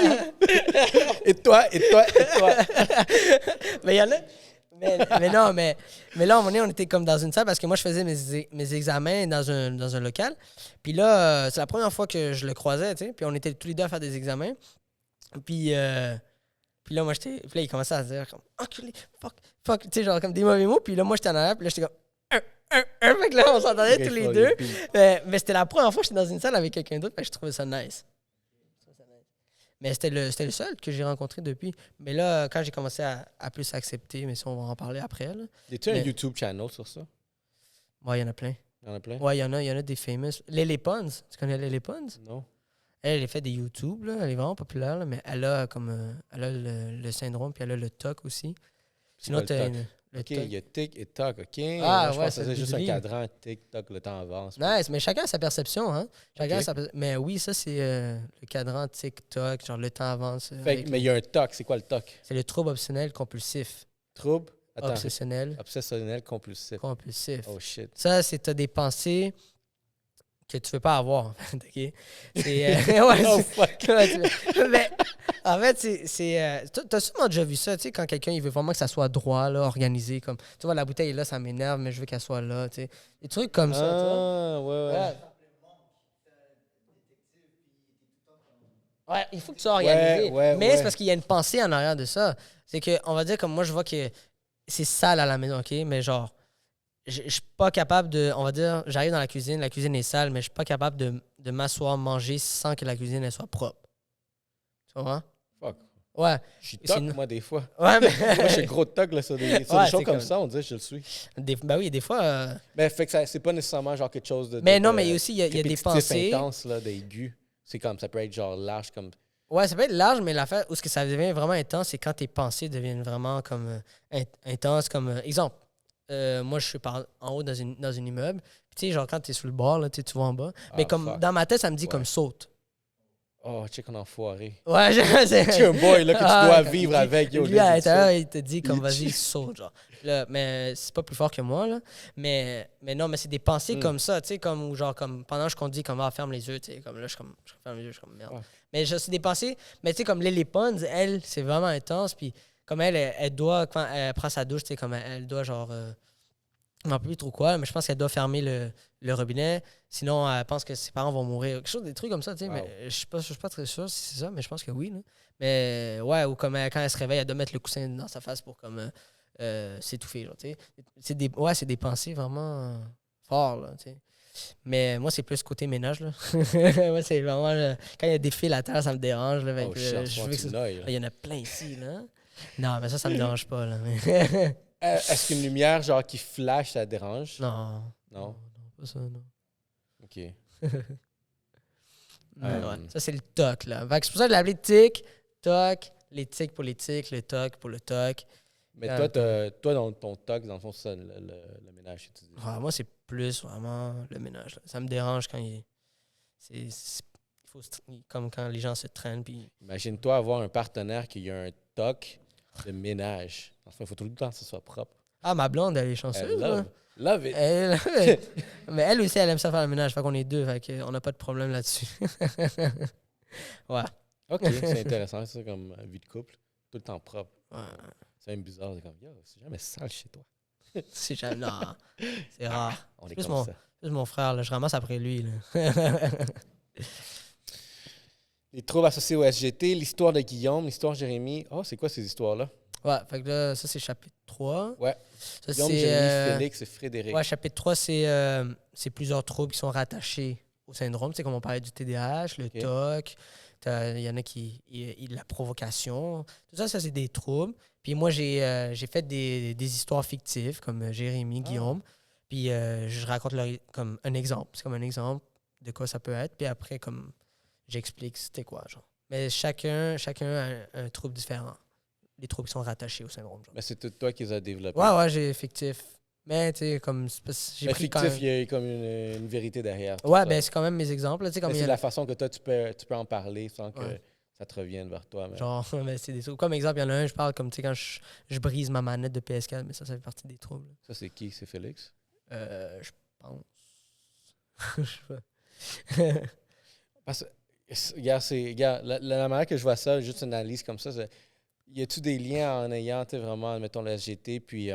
S1: you! Et toi.
S2: Mais il y en a... Mais non, mais là, à un moment donné, on était comme dans une salle parce que moi, je faisais mes examens dans un local. Puis là, c'est la première fois que je le croisais, tu sais. Puis on était tous les deux à faire des examens. Puis là, moi, puis là, il commençait à se dire comme enculé, fuck, tu sais, genre comme des mauvais mots. Puis là, moi, j'étais en arrière. Puis là, j'étais comme fait que là, on s'entendait tous les deux. Mais c'était la première fois que j'étais dans une salle avec quelqu'un d'autre. Fait que je trouvais ça nice. Mais c'était le seul que j'ai rencontré depuis. Mais là, quand j'ai commencé à plus accepter, mais ça, on va en parler après.
S1: Y a-tu un YouTube channel sur ça?
S2: Ouais, il y en a plein.
S1: Il y en a plein?
S2: Ouais, il y en a des famous. Lily Pons. Tu connais Lily Pons?
S1: Non.
S2: Elle fait des YouTube, là. Elle est vraiment populaire, là, mais elle a le syndrome, puis elle a le TOC aussi. Sinon, tu as
S1: OK, il y a Tic et Toc, OK.
S2: Ah,
S1: je pense que c'est juste un cadran TikTok, le temps avance.
S2: Nice, mais chacun a sa perception, hein. Mais oui, ça, c'est le cadran TikTok, genre le temps avance.
S1: Mais il y a un TOC, c'est quoi le TOC?
S2: C'est le trouble obsessionnel compulsif.
S1: Trouble?
S2: Obsessionnel
S1: compulsif. Oh shit.
S2: Ça, c'est t'as des pensées que tu veux pas avoir, OK?
S1: Oh fuck!
S2: Mais en fait, t'as sûrement déjà vu ça, tu sais, quand quelqu'un, il veut vraiment que ça soit droit, là, organisé, comme, tu vois, la bouteille est là, ça m'énerve, mais je veux qu'elle soit là, tu sais. Des trucs comme ça, tu vois.
S1: Ouais.
S2: Ouais, il faut que tu sois organisé. Mais c'est parce
S1: ouais.
S2: qu'il y a une pensée en arrière de ça. C'est que, on va dire, comme moi, je vois que c'est sale à la maison, OK? Mais genre, je suis pas capable de... On va dire, j'arrive dans la cuisine est sale, mais je suis pas capable de m'asseoir, manger sans que la cuisine, elle soit propre. Tu vois?
S1: Fuck.
S2: Ouais.
S1: Je suis toc, moi, des fois.
S2: Ouais, mais...
S1: moi, je suis gros toc, là, sur des choses comme ça, on dirait que je le suis.
S2: Ben oui, des fois...
S1: Mais fait que c'est pas nécessairement genre quelque chose de...
S2: Mais non, mais aussi, il y a des pensées...
S1: intenses, là, d'aigus. C'est comme, ça peut être genre large, comme...
S2: Ouais, ça peut être large, mais l'affaire où ce que ça devient vraiment intense, c'est quand tes pensées deviennent vraiment comme intenses. Comme exemple, moi, je suis en haut dans une immeuble. Puis, tu sais, genre, quand tu es sur le bord, là, tu vois en bas. Mais comme dans ma tête, ça me dit comme saute.
S1: Oh, check un enfoiré.
S2: Ouais,
S1: tu es un boy là, que tu dois vivre avec. Yo,
S2: lui, à l'intérieur, il te dit comme vas-y, saute. Genre. Là, mais c'est pas plus fort que moi. Là. Mais non, mais c'est des pensées comme ça. Tu sais, comme, ou genre, comme pendant que je conduis, comme ferme les yeux. Tu sais, comme là, je ferme les yeux, je suis comme merde. Ouais. Mais c'est des pensées. Mais tu sais, comme Lily Pons, elle, c'est vraiment intense. Puis comme elle doit, quand elle prend sa douche, tu sais, comme elle doit genre. Je m'en rappelle plus trop quoi, mais je pense qu'elle doit fermer le robinet. Sinon, elle pense que ses parents vont mourir. Quelque chose, des trucs comme ça, tu sais. Wow. Mais je suis pas très sûr si c'est ça, mais je pense que oui. Là. Mais ouais, ou comme quand elle se réveille, elle doit mettre le coussin dans sa face pour comme s'étouffer. Genre, tu sais. C'est des pensées vraiment fortes, là, tu sais. Mais moi, c'est plus côté ménage, là. Moi, c'est vraiment... quand il y a des fils à terre, ça me dérange, là. Je veux que il y en a plein ici, là. Non, mais ça me dérange pas, là.
S1: Est-ce qu'une lumière, genre, qui flash, ça dérange?
S2: Non, pas ça, non.
S1: OK.
S2: Ouais. Ça, c'est le TOC, là. C'est pour ça que je l'ai appelé tic, TOC, les tics pour les tics, le TOC pour le TOC.
S1: Mais toi, dans ton TOC, dans le fond, c'est ça, le ménage que tu dis.
S2: Moi, c'est plus vraiment le ménage. Là. Ça me dérange quand comme quand les gens se traînent. Puis...
S1: Imagine-toi avoir un partenaire qui a un TOC de ménage. Enfin, il faut tout le temps que ce soit propre.
S2: Ah, ma blonde, elle est chanceuse.
S1: Love it.
S2: Mais elle aussi, elle aime ça faire le ménage. Fait qu'on est deux. Fait qu'on n'a pas de problème là-dessus. Ouais.
S1: OK, c'est intéressant, ça, comme vie de couple. Tout le temps propre.
S2: Ouais.
S1: C'est même bizarre. C'est comme, yo, c'est jamais sale chez toi.
S2: C'est jamais... Non, c'est rare.
S1: On est
S2: Plus
S1: comme ça.
S2: Plus mon frère, là, je ramasse après lui. Là.
S1: Les troubles associés au SGT, l'histoire de Guillaume, l'histoire de Jérémy. Oh, c'est quoi ces histoires-là?
S2: Ouais, fait que là, ça, c'est chapitre 3.
S1: Ouais.
S2: Ça,
S1: Guillaume, Jérémy, Félix et Frédéric.
S2: Ouais, chapitre 3, c'est plusieurs troubles qui sont rattachés au syndrome. C'est comme on parlait du TDAH, le TOC. Il y en a la provocation. Tout ça, c'est des troubles. Puis moi, j'ai fait des histoires fictives, comme Jérémy, Guillaume. Puis je raconte comme un exemple. C'est comme un exemple de quoi ça peut être. Puis après, comme j'explique c'était quoi, genre. Mais chacun a un trouble différent. Les troubles qui sont rattachés au syndrome. Genre.
S1: Mais c'est tout toi qui les as développés.
S2: Ouais, j'ai fictif. Mais tu sais, comme j'ai
S1: mais
S2: pris
S1: fictif,
S2: quand même...
S1: il y a comme une vérité derrière.
S2: Ouais, ben c'est quand même mes exemples. Là, comme
S1: c'est la façon que toi, tu peux en parler sans que ça te revienne vers toi. Mais...
S2: Genre, mais c'est des troubles. Comme exemple, il y en a un, je parle comme, tu sais, quand je brise ma manette de PS4, mais ça fait partie des troubles.
S1: Ça, c'est qui? C'est Félix?
S2: Je pense.
S1: Parce que, regarde, la manière que je vois ça, juste une analyse comme ça, y a-tu des liens en ayant, vraiment, mettons, le SGT, puis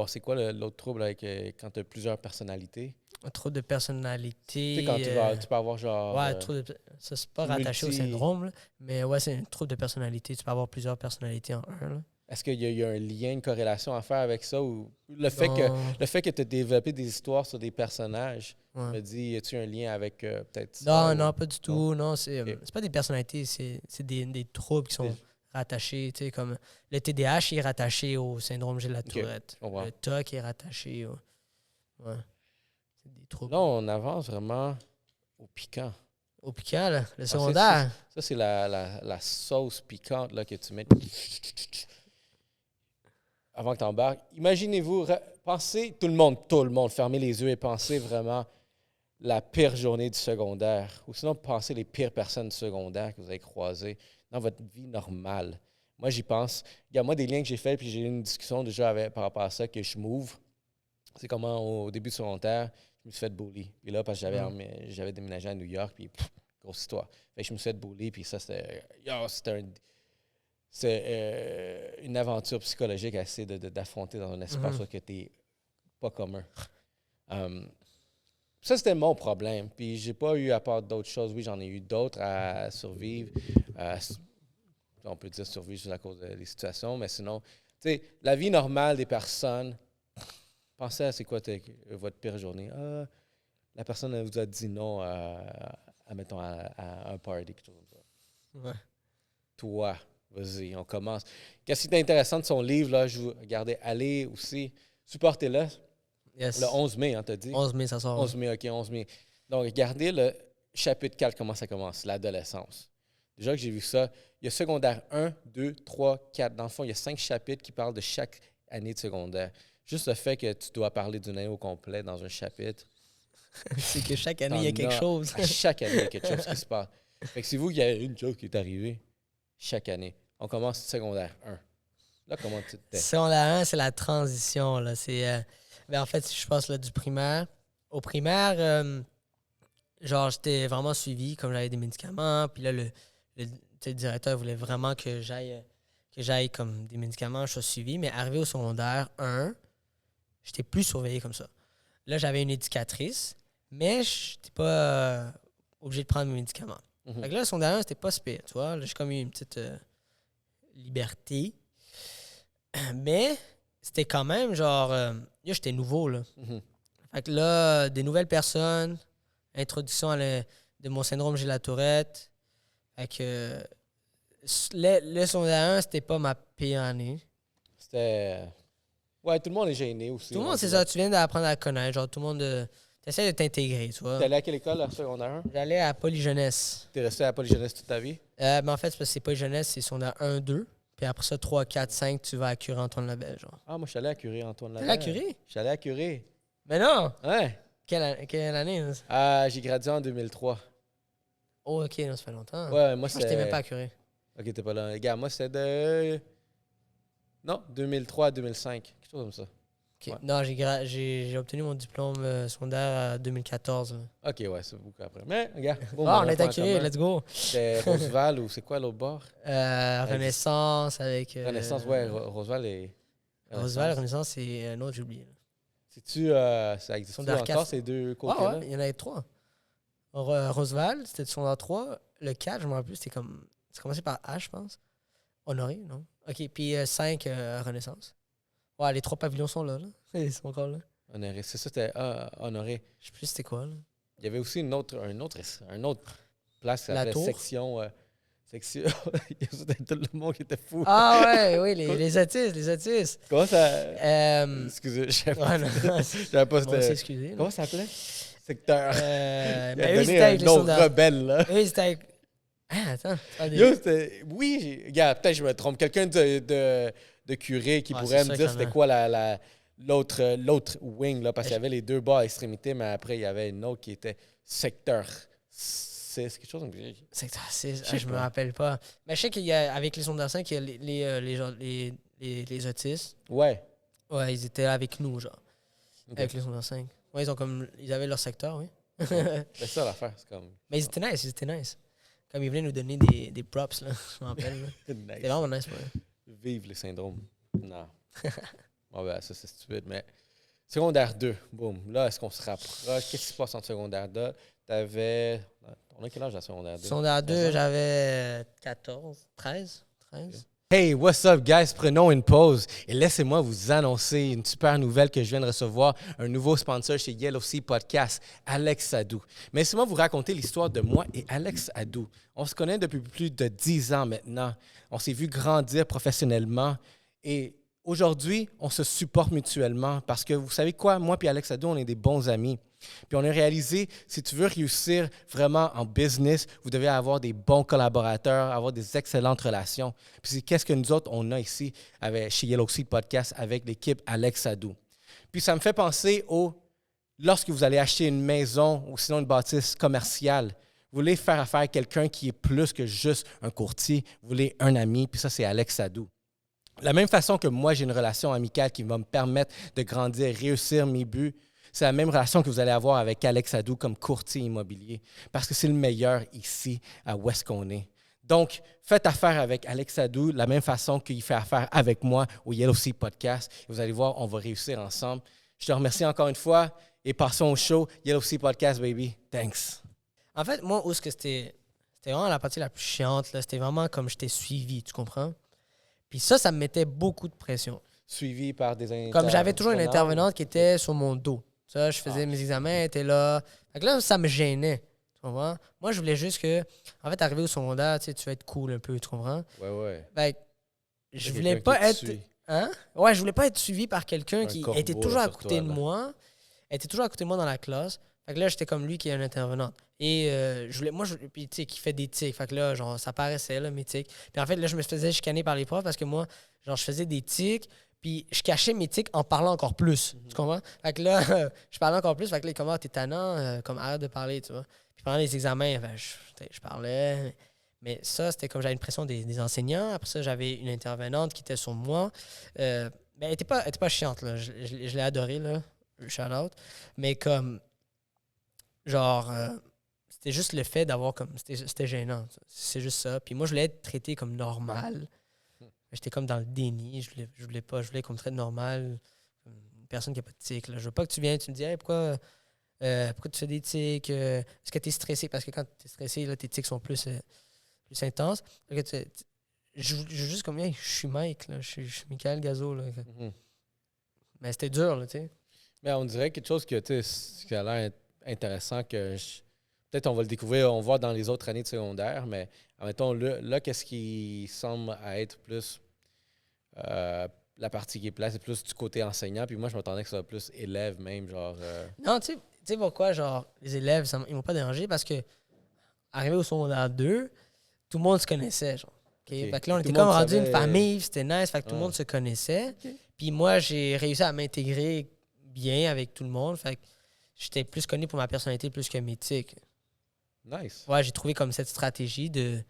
S1: c'est quoi l'autre trouble avec quand tu as plusieurs personnalités?
S2: Un trouble de personnalité.
S1: Tu sais, quand tu peux avoir genre.
S2: Ouais, ça, c'est pas rattaché au syndrome, là, mais ouais, c'est un trouble de personnalité. Tu peux avoir plusieurs personnalités en un. Là.
S1: Est-ce qu'il y a un lien, une corrélation à faire avec ça ou le fait que tu as développé des histoires sur des personnages me dit, y a-tu un lien avec peut-être ça?
S2: Non, pas du tout. Non, c'est pas des personnalités, c'est des troubles qui sont rattachés. Tu sais, comme le TDAH est rattaché au syndrome de la Tourette. Le TOC est rattaché au. Ouais. C'est des troubles.
S1: Là, on avance vraiment au piquant.
S2: Au piquant, là, le secondaire.
S1: Ça, c'est la sauce piquante là, que tu mets. Avant que tu embarques. Imaginez-vous, pensez, tout le monde, fermez les yeux et pensez vraiment la pire journée du secondaire. Ou sinon, pensez les pires personnes du secondaire que vous avez croisées dans votre vie normale. Moi, j'y pense. Il y a moi des liens que j'ai faits, puis j'ai eu une discussion déjà par rapport à ça, que je m'ouvre. C'est comment, au début du secondaire, je me suis fait bully. Puis là, parce que j'avais déménagé à New York, puis grosse histoire. Fait que je me suis fait bully, puis ça, c'était une aventure psychologique à essayer d'affronter dans un espace où tu n'es pas commun. Ça, c'était mon problème. Puis j'ai pas eu à part d'autres choses. Oui, j'en ai eu d'autres à survivre. On peut dire survivre juste à cause des situations, mais sinon, tu sais, la vie normale des personnes, pensez à c'est quoi votre pire journée. La personne elle vous a dit non mettons, à un party, quelque chose comme ça.
S2: Ouais.
S1: Toi, vas-y, on commence. Qu'est-ce qui est intéressant de son livre, là, je vous regardais, allez aussi, supportez-le.
S2: Yes.
S1: Le 11 mai, t'as dit?
S2: 11 mai, ça sort.
S1: 11 mai, OK, 11 mai. Donc, regardez le chapitre 4, comment ça commence, l'adolescence. Déjà que j'ai vu ça, il y a secondaire 1, 2, 3, 4. Dans le fond, il y a 5 chapitres qui parlent de chaque année de secondaire. Juste le fait que tu dois parler d'une année au complet dans un chapitre.
S2: C'est que chaque année, il y a quelque chose.
S1: À chaque année, il y a quelque chose qui se passe. Fait que c'est vous qui avez une chose qui est arrivée chaque année. On commence secondaire 1. Là, comment tu te...
S2: Secondaire 1, c'est la transition. Là. En fait, je passe là, du primaire. Au primaire, genre, j'étais vraiment suivi, comme j'avais des médicaments. Puis là, le directeur voulait vraiment que j'aille comme des médicaments, je sois suivi. Mais arrivé au secondaire 1, j'étais plus surveillé comme ça. Là, j'avais une éducatrice, mais je n'étais pas obligé de prendre mes médicaments.
S1: Mm-hmm.
S2: Fait que là, le secondaire 1, c'était pas super, tu vois. Là, j'ai comme eu une petite liberté. Mais c'était quand même genre... là, j'étais nouveau, là.
S1: Mm-hmm.
S2: Fait que là, des nouvelles personnes, introduction de mon syndrome de la Tourette. Fait que le secondaire 1, c'était pas ma pire année.
S1: C'était... Ouais, tout le monde est gêné aussi.
S2: Tout le monde, c'est ça. Tu viens d'apprendre à connaître. Genre, tout le monde... T'essaies de t'intégrer, tu vois.
S1: T'es allé à quelle école, à secondaire 1?
S2: J'allais à Polyjeunesse.
S1: T'es resté à Polyjeunesse toute ta vie?
S2: Mais en fait, c'est parce que c'est Polyjeunesse, c'est secondaire 1, 2. Puis après ça, 3, 4, 5, tu vas à Curie-Antoine-Labelle, genre.
S1: Ah, moi, je suis allé à Curie-Antoine-Labelle.
S2: T'es allé à Curie?
S1: Je suis allé à Curie.
S2: Mais non!
S1: Ouais.
S2: Quelle année?
S1: J'ai gradué en 2003.
S2: Oh, OK, non, ça fait longtemps.
S1: Ouais, moi,
S2: je t'ai même pas à Curie.
S1: OK, t'es pas là. Regarde, moi, c'était de... Non, 2003 à 2005. Quelque chose comme ça.
S2: OK.
S1: Ouais.
S2: Non, j'ai obtenu mon diplôme secondaire en 2014. Là.
S1: OK, ouais, c'est beaucoup après. Mais, regarde, bon,
S2: Ah, on est accueillis, let's go.
S1: C'était Roosevelt ou c'est quoi l'autre bord?
S2: Renaissance avec...
S1: Renaissance, ouais, Roosevelt et
S2: Roosevelt, Renaissance, c'est un autre, j'ai oublié. Là.
S1: C'est-tu, ça existe
S2: Secondaire
S1: encore,
S2: 4.
S1: ces deux
S2: Ah
S1: côtés-là?
S2: ouais, il y en avait 3. Roosevelt, c'était secondaire 3. Le 4, je me rappelle plus, c'était comme... Ça commençait par H, je pense. Honoré, non? OK, puis 5, Renaissance. Ouais, les 3 pavillons sont là. Ils sont encore là.
S1: Honoré, c'est ça, c'était Honoré.
S2: Je sais plus c'était quoi, là.
S1: Il y avait aussi un autre place qui
S2: La
S1: s'appelait
S2: tour.
S1: section. C'était tout le monde qui était fou.
S2: Ah ouais, oui, les autistes.
S1: Comment ça.
S2: Euh,
S1: Excusez, je savais
S2: ouais, non,
S1: pas
S2: bon, c'est
S1: c'était.
S2: excusé.
S1: Comment ça s'appelait? Secteur. Il a
S2: Mais eux,
S1: donné
S2: c'était avec
S1: un
S2: les
S1: nom
S2: soldats.
S1: rebelle, là.
S2: Eux, c'était avec... Ah, attends.
S1: Yo, c'était. Oui, regarde, peut-être que je me trompe. Quelqu'un de curé qui
S2: Ouais,
S1: pourrait
S2: c'est
S1: me
S2: sûr
S1: dire
S2: qu'il y en
S1: c'était
S2: a.
S1: quoi l'autre wing, là, parce qu'il y avait les deux bords à extrémité, mais après, il y avait une autre qui était secteur. C'est quelque chose comme ça.
S2: Secteur 6,
S1: Je sais
S2: je me
S1: pas.
S2: rappelle pas. Mais je sais qu'il y a, avec les secondaires 5, il y a les autistes.
S1: Ouais.
S2: Ouais, ils étaient avec nous, genre.
S1: Ok.
S2: Avec les secondaires 5. Ouais, ils avaient leur secteur, oui.
S1: C'est ça l'affaire, c'est comme.
S2: Mais ils étaient nice. Comme ils venaient nous donner des props, là, je me rappelle. Là.
S1: Nice.
S2: C'était vraiment nice pour eux.
S1: Vive les syndromes. Non. Bon, ben, ça, c'est stupide, mais. Secondaire 2, boum. Là, est-ce qu'on se rapproche? Qu'est-ce qui se passe en secondaire 2? T'avais. On a quel âge à secondaire 2?
S2: Secondaire 2,
S1: 13 ans?
S2: j'avais 13.
S1: Hey, what's up, guys? Prenons une pause et laissez-moi vous annoncer une super nouvelle que je viens de recevoir. Un nouveau sponsor chez Yellow Sea Podcast, Alex Adou. Mais laissez-moi vous raconter l'histoire de moi et Alex Adou. On se connaît depuis plus de 10 ans maintenant. On s'est vu grandir professionnellement et aujourd'hui, on se supporte mutuellement parce que vous savez quoi? Moi et Alex Adou, on est des bons amis. Puis on a réalisé, si tu veux réussir vraiment en business, vous devez avoir des bons collaborateurs, avoir des excellentes relations. Puis c'est qu'est-ce que nous autres, on a ici chez Yellow Seed Podcast avec l'équipe Alex Adou. Puis ça me fait penser lorsque vous allez acheter une maison ou sinon une bâtisse commerciale, vous voulez faire affaire à quelqu'un qui est plus que juste un courtier, vous voulez un ami, puis ça, c'est Alex Adou. De la même façon que moi, j'ai une relation amicale qui va me permettre de grandir, réussir mes buts, c'est la même relation que vous allez avoir avec Alex Adou comme courtier immobilier parce que c'est le meilleur ici à où est-ce qu'on est. Donc, faites affaire avec Alex Adou de la même façon qu'il fait affaire avec moi au Yellow Sea Podcast. Vous allez voir, on va réussir ensemble. Je te remercie encore une fois et passons au show Yellow Sea Podcast, baby. Thanks.
S2: En fait, moi, où est-ce que c'était vraiment la partie la plus chiante, là. C'était vraiment comme j'étais suivi, tu comprends? Puis ça me mettait beaucoup de pression.
S1: Suivi par des intervenants.
S2: Comme j'avais toujours une intervenante qui était sur mon dos. Ça, je faisais mes examens, elle était là. Fait que là, ça me gênait. Tu comprends? Moi, je voulais juste que, en fait, arriver au secondaire, tu vas être cool un peu, tu comprends?
S1: Ouais.
S2: Fait que je
S1: C'est
S2: voulais
S1: quelqu'un
S2: pas
S1: qui te
S2: être.
S1: suit.
S2: Hein? Ouais, je voulais pas être suivi par quelqu'un qui
S1: corbeau,
S2: était
S1: là,
S2: toujours à
S1: sur
S2: côté
S1: toi,
S2: de
S1: là.
S2: moi. Elle était toujours à côté de moi dans la classe. Fait que là, j'étais comme lui qui est une intervenante. Et puis tu sais, qui fait des tics. Fait que là, genre, ça paraissait, là, mes tics. Puis en fait, là, je me faisais chicaner par les profs parce que moi, genre, je faisais des tics. Puis je cachais mes tics en parlant encore plus. Tu comprends? Fait que là, je parlais encore plus. Fait que là, comment t'es tannant, comme arrête de parler, tu vois. Puis pendant les examens, je parlais. Mais ça, c'était comme j'avais une pression des enseignants. Après ça, j'avais une intervenante qui était sur moi. Mais elle était pas chiante, là. Je l'ai adorée, là. Shout out. Mais comme, genre, c'était juste le fait d'avoir comme. C'était gênant. C'est juste ça. Puis moi, je voulais être traité comme normal. J'étais comme dans le déni. Je voulais qu'on me traite normal. Une personne qui n'a pas de tic. Là. Je veux pas que tu viennes, tu me dis, hey, pourquoi tu fais des tics? Est-ce que tu es stressé? Parce que quand tu es stressé, là, tes tics sont plus intenses. Je veux juste comme, hey, je suis Mike, là. Je suis Michael Gazo. Là. Mais c'était dur, là, tu sais.
S1: Mais on dirait quelque chose qui a l'air intéressant peut-être on va le découvrir, on va voir dans les autres années de secondaire, mais admettons, là qu'est-ce qui semble à être plus la partie qui est là, c'est plus du côté enseignant, puis moi je m'attendais que ça soit plus élève même, genre...
S2: Non, tu sais pourquoi, genre, les élèves, ils m'ont pas dérangé parce que, arrivé au secondaire 2, tout le monde se connaissait, genre. Okay? Fait que là, on
S1: Tout
S2: était
S1: le monde
S2: comme rendu
S1: savait-
S2: une famille, c'était nice, fait que tout le
S1: Ouais.
S2: monde se connaissait. Puis moi, j'ai réussi à m'intégrer bien avec tout le monde, fait que j'étais plus connu pour ma personnalité plus que mes tics.
S1: Nice.
S2: Ouais, j'ai trouvé comme cette stratégie de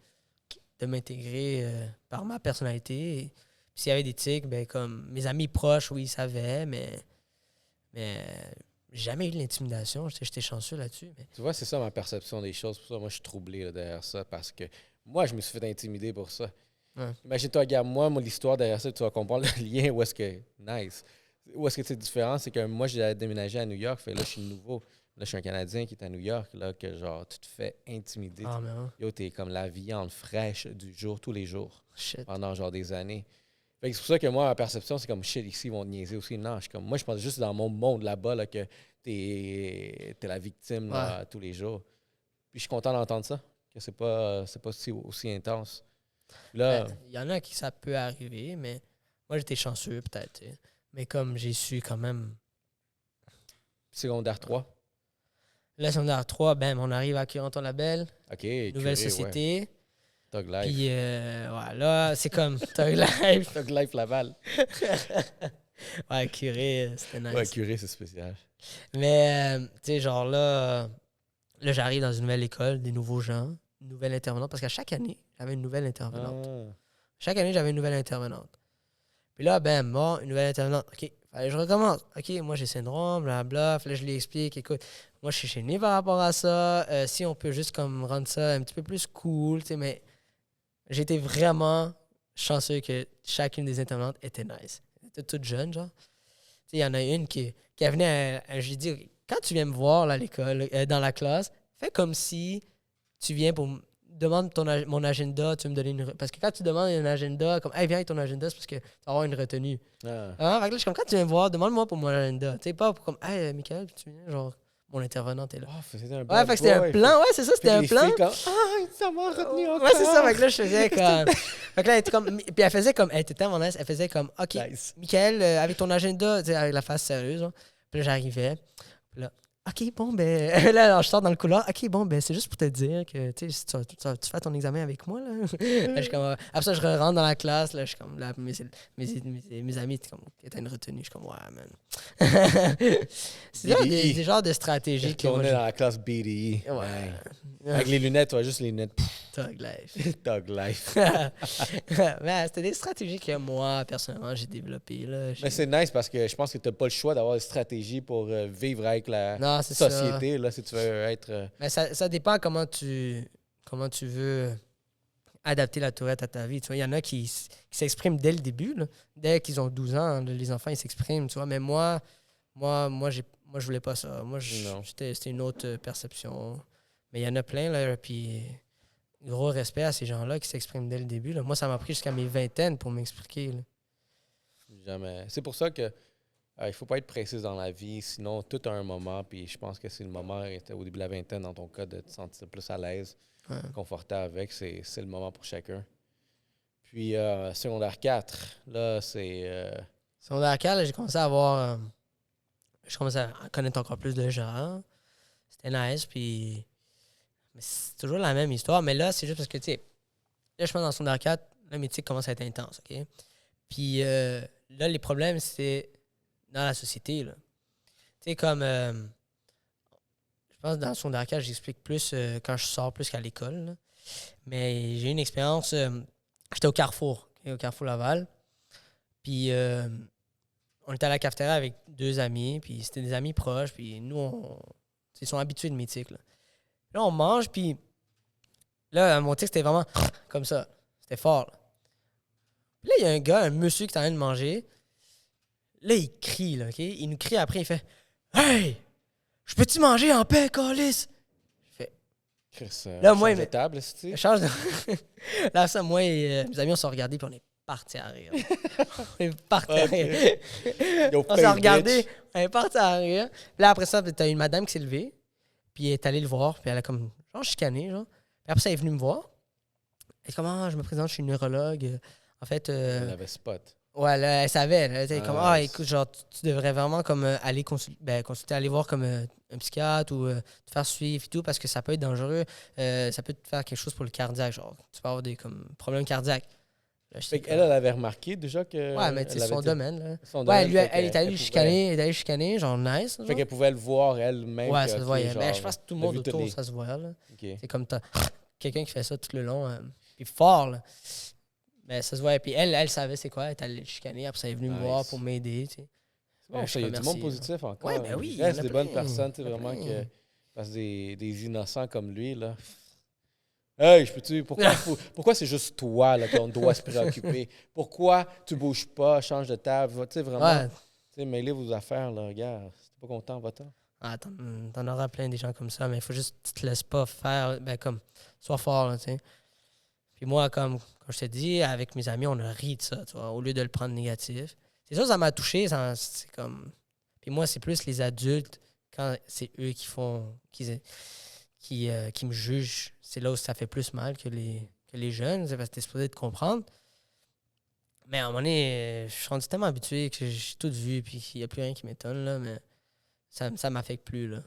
S2: m'intégrer par ma personnalité. Puis s'il y avait des tics, ben comme mes amis proches, oui, ils savaient, mais Mais j'ai jamais eu de l'intimidation. J'étais chanceux là-dessus. Mais...
S1: Tu vois, c'est ça ma perception des choses. Pour ça, moi, je suis troublé là, derrière ça parce que moi, je me suis fait intimider pour ça.
S2: Ouais.
S1: Imagine-toi, regarde, moi, l'histoire derrière ça, tu vas comprendre le lien où est-ce que... Nice. Où est-ce que c'est différent, c'est que moi, j'ai déménagé à New York. Fait là, je suis nouveau. Là, je suis un Canadien qui est à New York, là, que genre, tu te fais intimider.
S2: Ah, mais ouais.
S1: Yo, t'es comme la viande fraîche du jour, tous les jours,
S2: Shit.
S1: pendant genre des années. Fait que c'est pour ça que moi, ma perception, c'est comme shit, ici, ils vont te niaiser aussi. Non, moi, je pense juste dans mon monde là-bas là, que t'es la victime là, tous les jours. Puis je suis content d'entendre ça, que c'est pas aussi intense. Là,
S2: Il y en a qui ça peut arriver, mais moi, j'étais chanceux, peut-être. T'sais. Mais comme j'ai su quand même.
S1: secondaire 3.
S2: Là, secondaire 3, ben, on arrive à Curanton Label,
S1: OK,
S2: nouvelle
S1: curé,
S2: société.
S1: Ouais. Thug Life.
S2: Puis, voilà, c'est comme Thug Life.
S1: Thug Life Laval.
S2: Ouais, curé, c'était nice.
S1: Ouais, curé, c'est spécial.
S2: Mais, tu sais, genre là, j'arrive dans une nouvelle école, des nouveaux gens, une nouvelle intervenante, parce qu'à chaque année, j'avais une nouvelle intervenante.
S1: Ah.
S2: Chaque année, j'avais une nouvelle intervenante. Puis là, ben, bon, une nouvelle intervenante. OK, fallait que je recommence. OK, moi, j'ai syndrome, blablabla. Là, je lui explique, écoute, moi, je suis gêné par rapport à ça. Si on peut juste comme rendre ça un petit peu plus cool, tu sais, mais j'ai été vraiment chanceux que chacune des intervenantes était nice. Elle était toute jeune, genre. Tu sais, il y en a une qui venait, je lui dis, quand tu viens me voir là, à l'école, dans la classe, fais comme si tu viens pour demande mon agenda, tu veux me donner une... Parce que quand tu demandes un agenda, comme, hey, viens avec ton agenda, c'est parce que tu vas avoir une retenue.
S1: Ah.
S2: Fait que là, je suis comme, quand tu viens me voir, demande-moi pour mon agenda. Tu sais, pas pour comme, hey, Michael, tu viens, genre, mon intervenante est là.
S1: Oh, c'était un
S2: Ouais, fait que c'était un plan, ouais, c'est ça, c'était un plan.
S1: Comme, ça m'a retenu encore.
S2: Ouais, c'est ça, fait que là, je faisais comme. Fait que là, elle était comme. Puis elle faisait comme. Elle était tellement nice, elle faisait comme, OK,
S1: Nice.
S2: Michael, avec ton agenda, tu sais, avec la face sérieuse, hein. Puis là, j'arrivais. Puis là, OK, bon, ben. Là, alors, je sors dans le couloir. OK, bon, ben, c'est juste pour te dire que, tu sais, tu fais ton examen avec moi, là. Là, je suis comme. Après ça, je rentre dans la classe, là, je suis comme. Là, mes amis, t'es comme. T'as une retenue. Je suis comme, ouais, man. C'est là des genres de stratégies que.
S1: On est dans la classe BDE.
S2: Ouais.
S1: Avec les lunettes, ouais, juste les lunettes.
S2: Thug life.
S1: Thug Life.
S2: Mais c'était des stratégies que moi, personnellement, j'ai développées. Là.
S1: Mais c'est nice parce que je pense que tu n'as pas le choix d'avoir des stratégies pour vivre avec la
S2: Non, c'est
S1: société,
S2: ça.
S1: là, si tu veux être...
S2: Mais ça dépend comment tu veux adapter la tourette à ta vie. Tu vois, il y en a qui s'expriment dès le début. Là. Dès qu'ils ont 12 ans, là, les enfants, ils s'expriment. Tu vois. Mais moi, je voulais pas ça. Moi, c'était une autre perception. Mais il y en a plein, là, puis gros respect à ces gens-là qui s'expriment dès le début. Là. Moi, ça m'a pris jusqu'à mes vingtaines pour m'expliquer. Là.
S1: Jamais. C'est pour ça que il faut pas être précis dans la vie, sinon tout a un moment, puis je pense que si le moment était au début de la vingtaine, dans ton cas, de te sentir plus à l'aise, confortable avec, c'est le moment pour chacun. Puis, secondaire 4, là, c'est...
S2: Secondaire 4, là, j'ai commencé à avoir... je commençais à connaître encore plus de gens. C'était nice, puis... Mais c'est toujours la même histoire, mais là, c'est juste parce que, tu sais, là, je pense dans secondaire 4, là, mes tics commencent à être intenses, OK? Puis là, les problèmes, c'est dans la société, là. Tu sais, comme... je pense dans secondaire 4, j'explique plus quand je sors plus qu'à l'école, là. Mais j'ai eu une expérience... j'étais au Carrefour, okay, au Carrefour Laval. Puis on était à la cafétéria avec 2 amis, puis c'était des amis proches, puis nous, ils sont habitués de mes tics, là. Là, on mange, puis là, mon tic, c'était vraiment comme ça. C'était fort, là. Puis là, il y a un gars, un monsieur qui est en train de manger. Là, il crie, là, OK? Il nous crie après, il fait « Hey! Je peux-tu manger en paix, câlisse? » Je fais...
S1: là, moi,
S2: de
S1: table, c'est
S2: change de... Là, ça, moi et mes amis, on s'est regardés, puis on est partis à rire. On est partis à rire. On s'est regardés, on est partis à rire. Puis là, après ça, t'as une madame qui s'est levée, puis elle est allée le voir, puis elle a comme, genre, chicané, genre. Puis après ça, elle est venue me voir. Elle est comme, je me présente, je suis neurologue. En fait...
S1: Elle avait spot.
S2: Ouais, là, elle savait. Là, elle était comme, écoute, genre, tu devrais vraiment comme aller consulter, aller voir comme un psychiatre ou te faire suivre et tout, parce que ça peut être dangereux. Ça peut te faire quelque chose pour le cardiaque, genre. Tu peux avoir des comme, problèmes cardiaques. Là,
S1: elle avait remarqué déjà que...
S2: Ouais, mais c'est son domaine, là.
S1: Son domaine,
S2: elle est allée chicaner, genre nice.
S1: Fait qu'elle pouvait le voir elle-même.
S2: Ouais, ça se voyait.
S1: Genre,
S2: mais je pense que tout le monde autour, ça se voyait, là.
S1: Okay.
S2: C'est comme quelqu'un qui fait ça tout le long, puis fort, là. Mais ça se voyait. Puis elle savait c'est quoi, elle est allée chicaner, après ça, elle est venue me voir pour m'aider, tu sais.
S1: Bon,
S2: je
S1: ça, il y a du monde
S2: remercie.
S1: positif encore.
S2: Ouais, ben oui,
S1: Il reste
S2: il y en a
S1: des bonnes
S2: plein.
S1: personnes, tu sais,
S2: Il y en a
S1: vraiment,
S2: plein.
S1: parce que des innocents comme lui, là. Hey, je peux-tu. Pourquoi c'est juste toi, là, qu'on doit se préoccuper? Pourquoi tu bouges pas, change de table? Tu sais, vraiment,
S2: Ouais.
S1: tu sais, mêlez vos affaires, là, regarde. Si t'es pas content, va-t'en.
S2: Ah, t'en auras plein des gens comme ça, mais il faut juste que tu te laisses pas faire. Ben, comme, sois fort, là, tu sais. Puis moi, comme je t'ai dit, avec mes amis, on a ri de ça, tu vois, au lieu de le prendre négatif. C'est sûr, ça m'a touché. C'est comme. Puis moi, c'est plus les adultes, quand c'est eux qui me jugent, c'est là où ça fait plus mal que les jeunes. C'est parce que t'es supposé te comprendre. Mais à un moment donné, je suis rendu tellement habitué que j'ai tout vu, puis il n'y a plus rien qui m'étonne, là, mais ça m'affecte plus, là.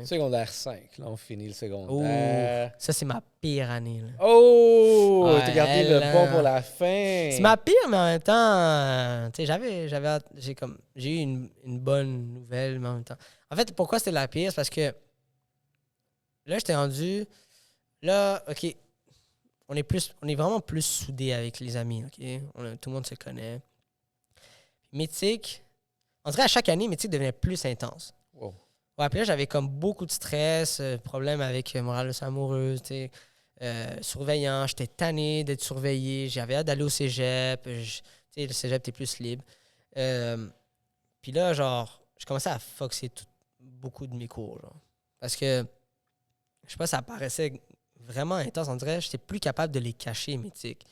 S1: Secondaire 5, là, on finit le
S2: Oh,
S1: secondaire.
S2: ça, c'est ma pire année, là.
S1: Oh! T'as
S2: Ouais,
S1: gardé le bon pour la
S2: c'est
S1: fin.
S2: ma pire, mais en même temps, tu sais, j'ai eu une bonne nouvelle, mais en même temps. En fait, pourquoi c'était la pire? C'est parce que là, j'étais rendu. Là, OK, on est vraiment plus soudés avec les amis, OK? Tout le monde se connaît. Mythique, on dirait à chaque année, Mythique devenait plus intense.
S1: Wow.
S2: Ouais, puis là, j'avais comme beaucoup de stress, problème avec morale amoureuse, tu sais, surveillant. J'étais tanné d'être surveillé. J'avais hâte d'aller au cégep. Tu sais, le cégep, t'es plus libre. Puis là, genre, je commençais à foxer beaucoup de mes cours, genre. Parce que, je sais pas, ça paraissait vraiment intense. On dirait que j'étais plus capable de les cacher, mes tics.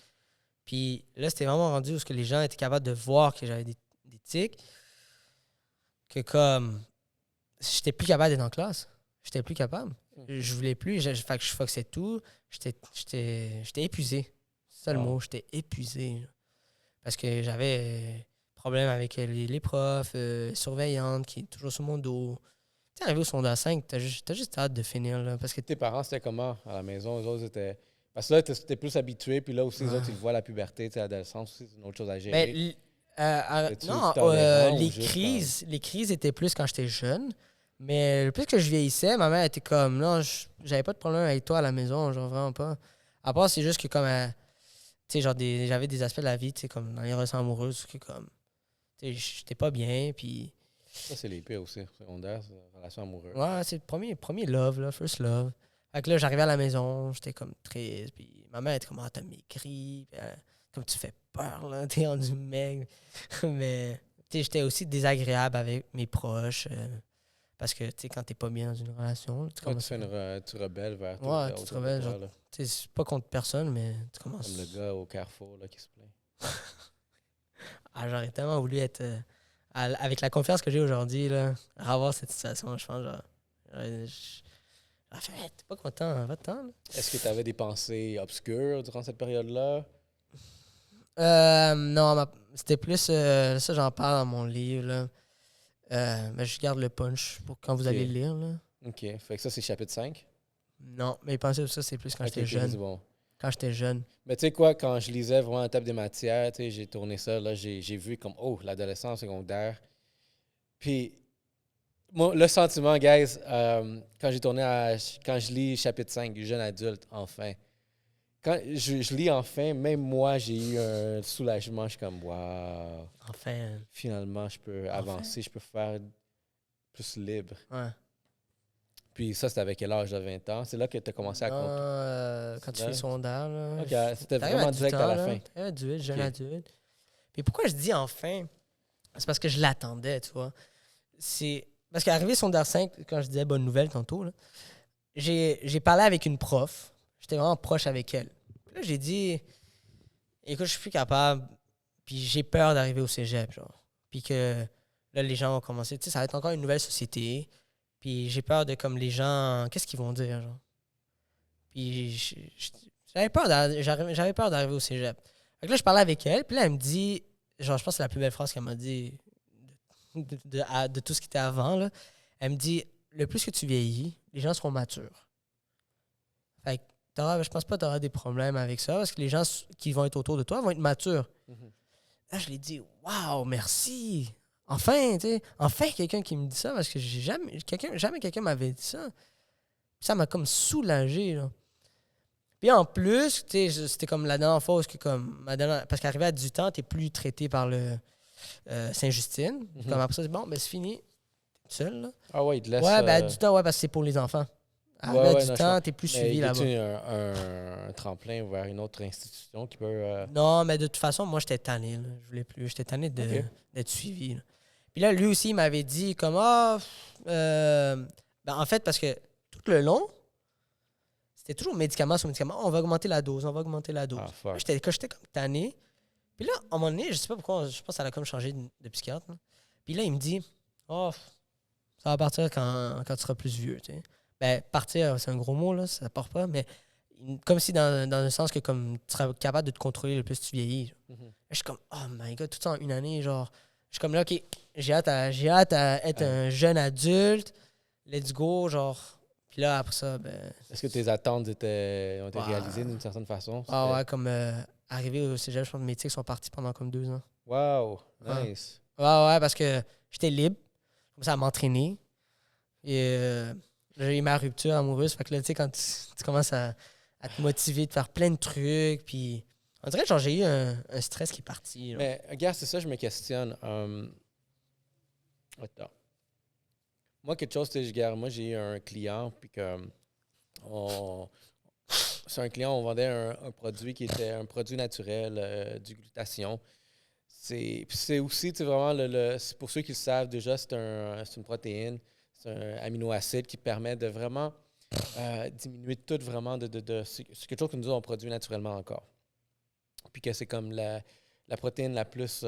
S2: Puis là, c'était vraiment rendu où ce que les gens étaient capables de voir que j'avais des tics. Que comme, j'étais plus capable d'être en classe. J'étais plus capable. Je voulais plus. Fait que je foxais tout. J'étais épuisé. C'est ça le mot. J'étais épuisé. Là. Parce que j'avais problème avec les profs, surveillantes qui est toujours sur mon dos. Tu sais, arrivé au secondaire 5, t'as juste hâte de finir. Là, parce que
S1: Tes parents, c'était comment à la maison? Les autres étaient. Parce que là, t'es plus habitué, puis là aussi, les autres, ils voient la puberté, tu sais, l'adolescence aussi, c'est une autre chose à gérer.
S2: ben,
S1: Es-tu
S2: non,
S1: tolérant ou juste
S2: les crises étaient plus quand j'étais jeune. Mais le plus que je vieillissais, ma mère était comme, non, j'avais pas de problème avec toi à la maison, genre vraiment pas. À part, c'est juste que comme, tu sais, genre, j'avais des aspects de la vie, tu sais, comme dans les relations amoureuses, que comme, tu sais, j'étais pas bien, puis...
S1: Ça, c'est les pires aussi, secondaire, c'est la relation amoureuse.
S2: Ouais, c'est le premier love, là, first love. Fait que là, j'arrivais à la maison, j'étais comme triste, puis ma mère était comme, ah, t'as maigri, puis, comme tu fais peur, là, t'es rendu maigre. Mais, tu sais, j'étais aussi désagréable avec mes proches, parce que, tu sais, quand t'es pas bien dans une relation, tu commences...
S1: Tu rebelles vers tout.
S2: Ouais, tu te rebelles, genre,
S1: là.
S2: tu sais, c'est pas contre personne, mais tu commences...
S1: Comme le gars au Carrefour là, qui se plaint.
S2: Ah, j'aurais tellement voulu être... avec la confiance que j'ai aujourd'hui, là, avoir cette situation, je pense, genre... En fait, t'es pas content, va-t'en, là.
S1: Est-ce que tu avais des pensées obscures durant cette période-là?
S2: Non, c'était plus... ça, j'en parle dans mon livre, là. Mais je garde le punch pour quand vous allez le lire, là.
S1: OK. Fait que ça, c'est chapitre 5.
S2: Non, mais pensez que ça, c'est plus quand
S1: Ok,
S2: j'étais
S1: ok,
S2: jeune.
S1: c'est bon.
S2: Quand j'étais jeune.
S1: Mais tu sais quoi, quand je lisais vraiment la table des matières, tu sais, j'ai tourné ça, là, j'ai vu comme, oh, l'adolescence secondaire. Puis, moi, le sentiment, guys, quand quand je lis chapitre 5, jeune adulte, enfin, quand je lis enfin, même moi, j'ai eu un soulagement. Je suis comme, wow,
S2: Enfin,
S1: finalement, je peux avancer, je peux faire plus libre.
S2: ouais.
S1: Puis ça, c'était avec quel âge de 20 ans? C'est là que tu as commencé à comprendre.
S2: Quand tu fais le secondaire, là.
S1: Ok, c'était
S2: T'arrives
S1: vraiment
S2: 18
S1: direct
S2: ans,
S1: à la
S2: là,
S1: fin.
S2: t'arrives adulte, jeune
S1: Ok.
S2: adulte. Puis pourquoi je dis enfin? C'est parce que je l'attendais, tu vois. C'est parce qu'arrivé secondaire 5, quand je disais bonne nouvelle tantôt, là, j'ai parlé avec une prof. J'étais vraiment proche avec elle. Puis là, j'ai dit, écoute, je suis plus capable. Puis j'ai peur d'arriver au cégep, genre. Puis que là, les gens vont commencer. Tu sais, ça va être encore une nouvelle société. Puis j'ai peur de comme les gens. Qu'est-ce qu'ils vont dire, genre? Puis j'avais peur d'arriver au cégep. Fait que là, je parlais avec elle. Puis là, elle me dit. Genre, je pense que c'est la plus belle phrase qu'elle m'a dit de tout ce qui était avant, là. Elle me dit, le plus que tu vieillis, les gens seront matures. Fait que je pense pas que tu auras des problèmes avec ça parce que les gens qui vont être autour de toi vont être matures.
S1: Mhm.
S2: Là, je l'ai dit, waouh, merci. Enfin, tu sais, enfin quelqu'un qui me dit ça parce que jamais quelqu'un m'avait dit ça. Puis ça m'a comme soulagé, là. Puis en plus, tu sais, c'était comme la dernière fois parce qu'arrivé à 18 ans, t'es plus traité par le Saint-Justine. Comme après ça, c'est bon, ben c'est fini. T'es seul, là.
S1: Ah ouais, il te laisse...
S2: Ouais, ben du temps, ouais, parce que c'est pour les enfants. Du temps, t'es plus suivi là-bas.
S1: Mais y a-tu un tremplin vers une autre institution qui peut...
S2: Non, mais de toute façon, moi, j'étais tanné. Là. Je voulais plus. J'étais tanné d'être suivi. Là. Puis là, lui aussi, il m'avait dit comme ben, en fait, parce que tout le long, c'était toujours médicament sur médicament. On va augmenter la dose, on va augmenter la dose.
S1: Ah, fuck.
S2: Là, j'étais comme tanné. Puis là, à un moment donné, je sais pas pourquoi, je pense que ça a comme changé de psychiatre. Là. Puis là, il me dit ça va partir quand tu seras plus vieux. Tu sais. Ben, partir, c'est un gros mot, là, ça part pas, mais comme si dans un sens que comme tu seras capable de te contrôler le plus tu vieillis.
S1: Mhm.
S2: Je suis comme, oh my god, tout ça en une année, genre. Je suis comme là, ok, j'ai hâte à être un jeune adulte. Let's go, genre. Puis là, après ça, ben.
S1: Est-ce que tes attentes ont été
S2: Ouais.
S1: réalisées d'une certaine façon?
S2: Ah ouais, comme arrivé au cégep, je pense que mes tics sont partis pendant comme 2 ans.
S1: Wow, nice.
S2: Ouais, parce que j'étais libre. J'ai commencé à m'entraîner. Et j'ai eu ma rupture amoureuse. Fait que là, tu sais, quand tu commences à te motiver, de faire plein de trucs, puis on dirait genre j'ai eu un stress qui est parti. Genre.
S1: Mais regarde, c'est ça, je me questionne. Attends. Moi, quelque chose, tu sais, moi, j'ai eu un client, puis que c'est un client, on vendait un produit qui était un produit naturel, du glutathion. C'est aussi, tu sais, vraiment, c'est pour ceux qui le savent déjà, c'est une protéine, c'est un aminoacide qui permet de vraiment diminuer tout vraiment c'est quelque chose que nous, on produit naturellement encore. Puis que c'est comme la protéine la plus...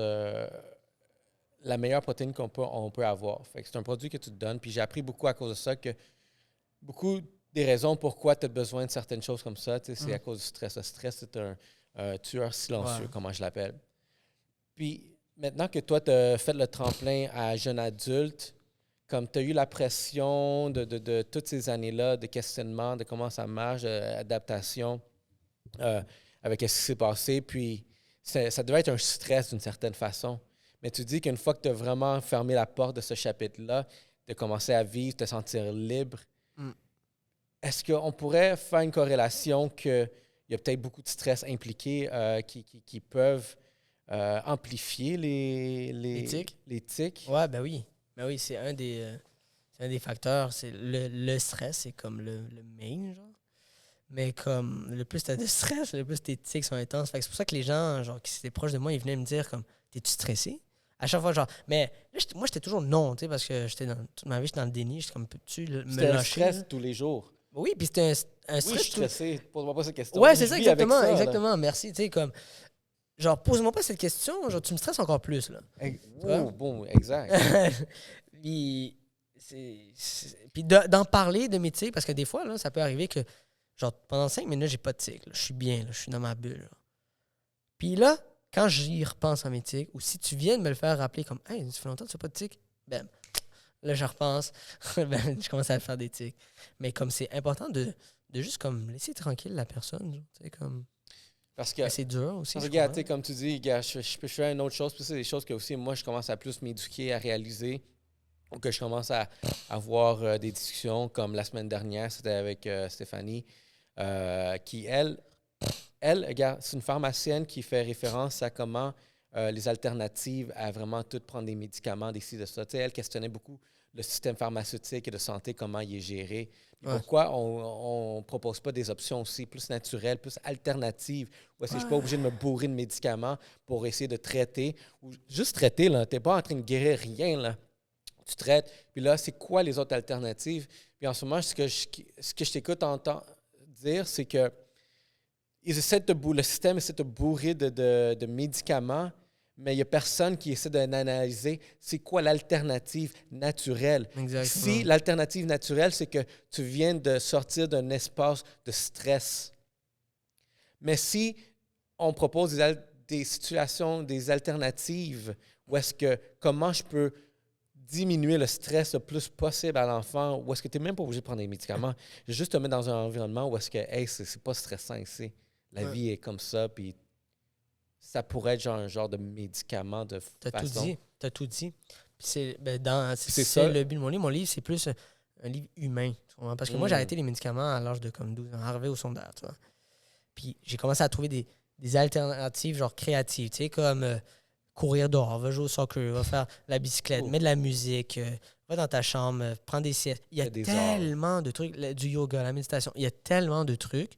S1: la meilleure protéine on peut avoir. Fait que c'est un produit que tu te donnes. Puis j'ai appris beaucoup à cause de ça que beaucoup des raisons pourquoi tu as besoin de certaines choses comme ça, c'est à cause du stress. Le stress, c'est un tueur silencieux, comment je l'appelle. Puis maintenant que toi, tu as fait le tremplin à jeune adulte, comme tu as eu la pression de toutes ces années-là, de questionnement, de comment ça marche, d'adaptation avec ce qui s'est passé, puis ça devait être un stress d'une certaine façon. Mais tu dis qu'une fois que tu as vraiment fermé la porte de ce chapitre-là, de commencer à vivre, te sentir libre, est-ce qu'on pourrait faire une corrélation qu'il y a peut-être beaucoup de stress impliqué qui peuvent amplifier les tics?
S2: Ouais, ben oui. Ben oui, c'est un des facteurs. C'est le stress, c'est comme le main, genre. Mais comme, le plus t'as de stress, le plus tes tics sont intenses. Fait que c'est pour ça que les gens, genre, qui étaient proches de moi, ils venaient me dire comme, t'es-tu stressé? À chaque fois, genre, mais là, moi, j'étais toujours non, tu sais, parce que toute ma vie, j'étais dans le déni. J'étais comme, peux-tu me lâcher?
S1: C'était un stress tous les jours.
S2: Oui, puis c'était un stress.
S1: Oui, je suis stressé. Pose-moi pas cette question.
S2: Ouais, c'est ça, exactement. Merci, tu sais, comme, genre, pose-moi pas cette question, genre, tu me stresses encore plus, là.
S1: Bon, exact.
S2: Puis, puis d'en parler de mes tics, parce que des fois, là, ça peut arriver que, genre, pendant 5 minutes, j'ai pas de tics. Je suis bien, là, je suis dans ma bulle. Là. Puis là, quand j'y repense à mes tics, ou si tu viens de me le faire rappeler comme « Hey, ça fait longtemps que tu n'as pas de tics. » Ben, là, je repense. Ben, je commence à faire des tics. Mais comme c'est important de juste comme laisser tranquille la personne. Tu sais, comme...
S1: Parce que
S2: c'est dur aussi.
S1: Regarde, comme tu dis, je fais une autre chose. Puis c'est des choses que aussi, moi, je commence à plus m'éduquer, à réaliser. Ou que je commence à avoir des discussions, comme la semaine dernière, c'était avec Stéphanie, qui, elle, regarde, c'est une pharmacienne qui fait référence à comment les alternatives à vraiment tout prendre des médicaments, des ci, de ça. Tu sais, elle questionnait beaucoup le système pharmaceutique et de santé, comment il est géré. Pourquoi on ne propose pas des options aussi plus naturelles, plus alternatives, où est-ce que je ne suis pas obligé de me bourrer de médicaments pour essayer de traiter, ou juste traiter, là. Tu n'es pas en train de guérir rien, là. Tu traites. Puis là, c'est quoi les autres alternatives? Puis en ce moment, ce que je t'écoute dire, c'est que le système essaie de te bourrer de médicaments, mais il n'y a personne qui essaie d'analyser c'est quoi l'alternative naturelle.
S2: Exactement.
S1: Si l'alternative naturelle, c'est que tu viens de sortir d'un espace de stress. Mais si on propose des situations, des alternatives, où est-ce que comment je peux diminuer le stress le plus possible à l'enfant, où est-ce que tu n'es même pas obligé de prendre des médicaments, juste te mettre dans un environnement où est-ce que c'est pas stressant ici. La vie est comme ça, puis ça pourrait être un genre de médicament de façon.
S2: T'as tout dit. Puis c'est le but de mon livre. Mon livre, c'est plus un livre humain. Parce que moi, j'ai arrêté les médicaments à l'âge de comme 12 ans, arrivé au secondaire, tu vois. Puis j'ai commencé à trouver des alternatives genre créatives, tu sais, comme courir dehors, va jouer au soccer, va faire la bicyclette,
S1: Cool.
S2: mets de la musique, va dans ta chambre, prends des siestes. Il y a
S1: Fais des
S2: tellement de trucs, du yoga, la méditation, il y a tellement de trucs,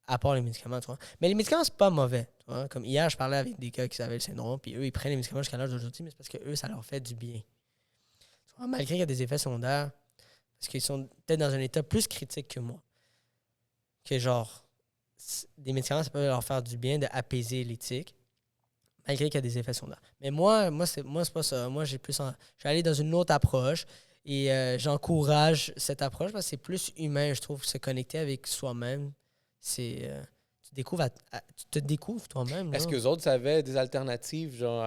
S2: à part les médicaments, tu vois. Mais les médicaments, c'est pas mauvais. Tu vois. Comme hier, je parlais avec des gars qui avaient le syndrome, puis eux, ils prennent les médicaments jusqu'à l'âge d'aujourd'hui, mais c'est parce que eux, ça leur fait du bien. Tu vois, malgré qu'il y a des effets secondaires, parce qu'ils sont peut-être dans un état plus critique que moi. Que genre, des médicaments, ça peut leur faire du bien d'apaiser l'éthique, malgré qu'il y a des effets secondaires. Mais moi c'est pas ça. Moi, je suis allé dans une autre approche et j'encourage cette approche parce que c'est plus humain, je trouve, se connecter avec soi-même. C'est, tu te découvres toi-même.
S1: Est-ce
S2: Là.
S1: que les autres savaient des alternatives genre,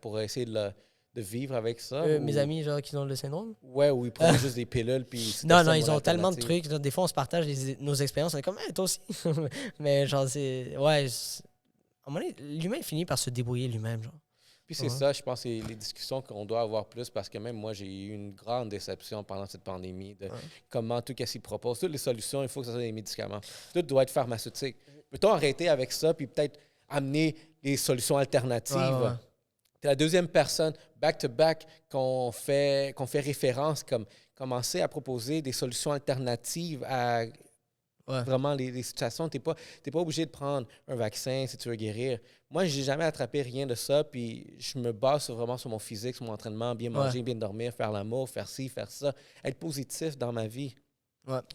S1: pour essayer de vivre avec ça?
S2: Mes amis genre, qui ont le syndrome?
S1: Ouais, ou ils prenaient juste des pilules puis c'était
S2: Non,
S1: ça,
S2: non,
S1: mon
S2: ils ont tellement de
S1: alternative.
S2: trucs. Genre, des fois, on se partage nos expériences. On est comme, hey, toi aussi. Mais genre, c'est. Ouais, à un moment donné, l'humain finit par se débrouiller lui-même. Genre.
S1: Puis c'est ça, je pense, c'est les discussions qu'on doit avoir plus parce que même moi, j'ai eu une grande déception pendant cette pandémie de comment tout ce qu'ils proposent. Toutes les solutions, il faut que ce soit des médicaments. Tout doit être pharmaceutique. Peut-on arrêter avec ça puis peut-être amener des solutions alternatives?
S2: Ouais.
S1: C'est la deuxième personne, back-to-back, qu'on fait référence, comme commencer à proposer des solutions alternatives à vraiment les situations. Tu n'es pas obligé de prendre un vaccin si tu veux guérir. Moi, je n'ai jamais attrapé rien de ça, puis je me base vraiment sur mon physique, sur mon entraînement, bien manger, bien dormir, faire l'amour, faire ci, faire ça, être positif dans ma vie.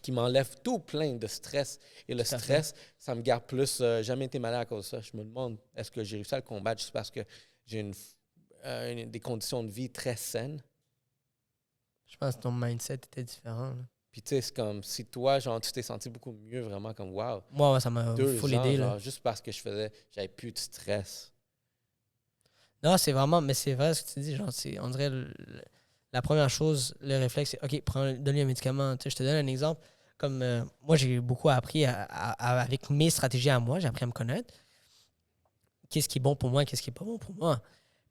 S1: Qui m'enlève tout plein de stress. Et le stress, ça me garde plus. Jamais été malade à cause de ça. Je me demande, est-ce que j'ai réussi à le combattre juste parce que j'ai des conditions de vie très saines?
S2: Je pense que ton mindset était différent. Là.
S1: Puis tu sais, c'est comme si toi, genre, tu t'es senti beaucoup mieux, vraiment comme wow.
S2: Moi, ça m'a full aidé.
S1: Genre, juste parce que j'avais plus de stress.
S2: Non, c'est vraiment, mais c'est vrai ce que tu dis. Genre, on dirait la première chose, le réflexe, c'est OK, donne-lui un médicament. Tu sais, je te donne un exemple. Comme moi, j'ai beaucoup appris avec mes stratégies à moi, j'ai appris à me connaître. Qu'est-ce qui est bon pour moi, qu'est-ce qui n'est pas bon pour moi.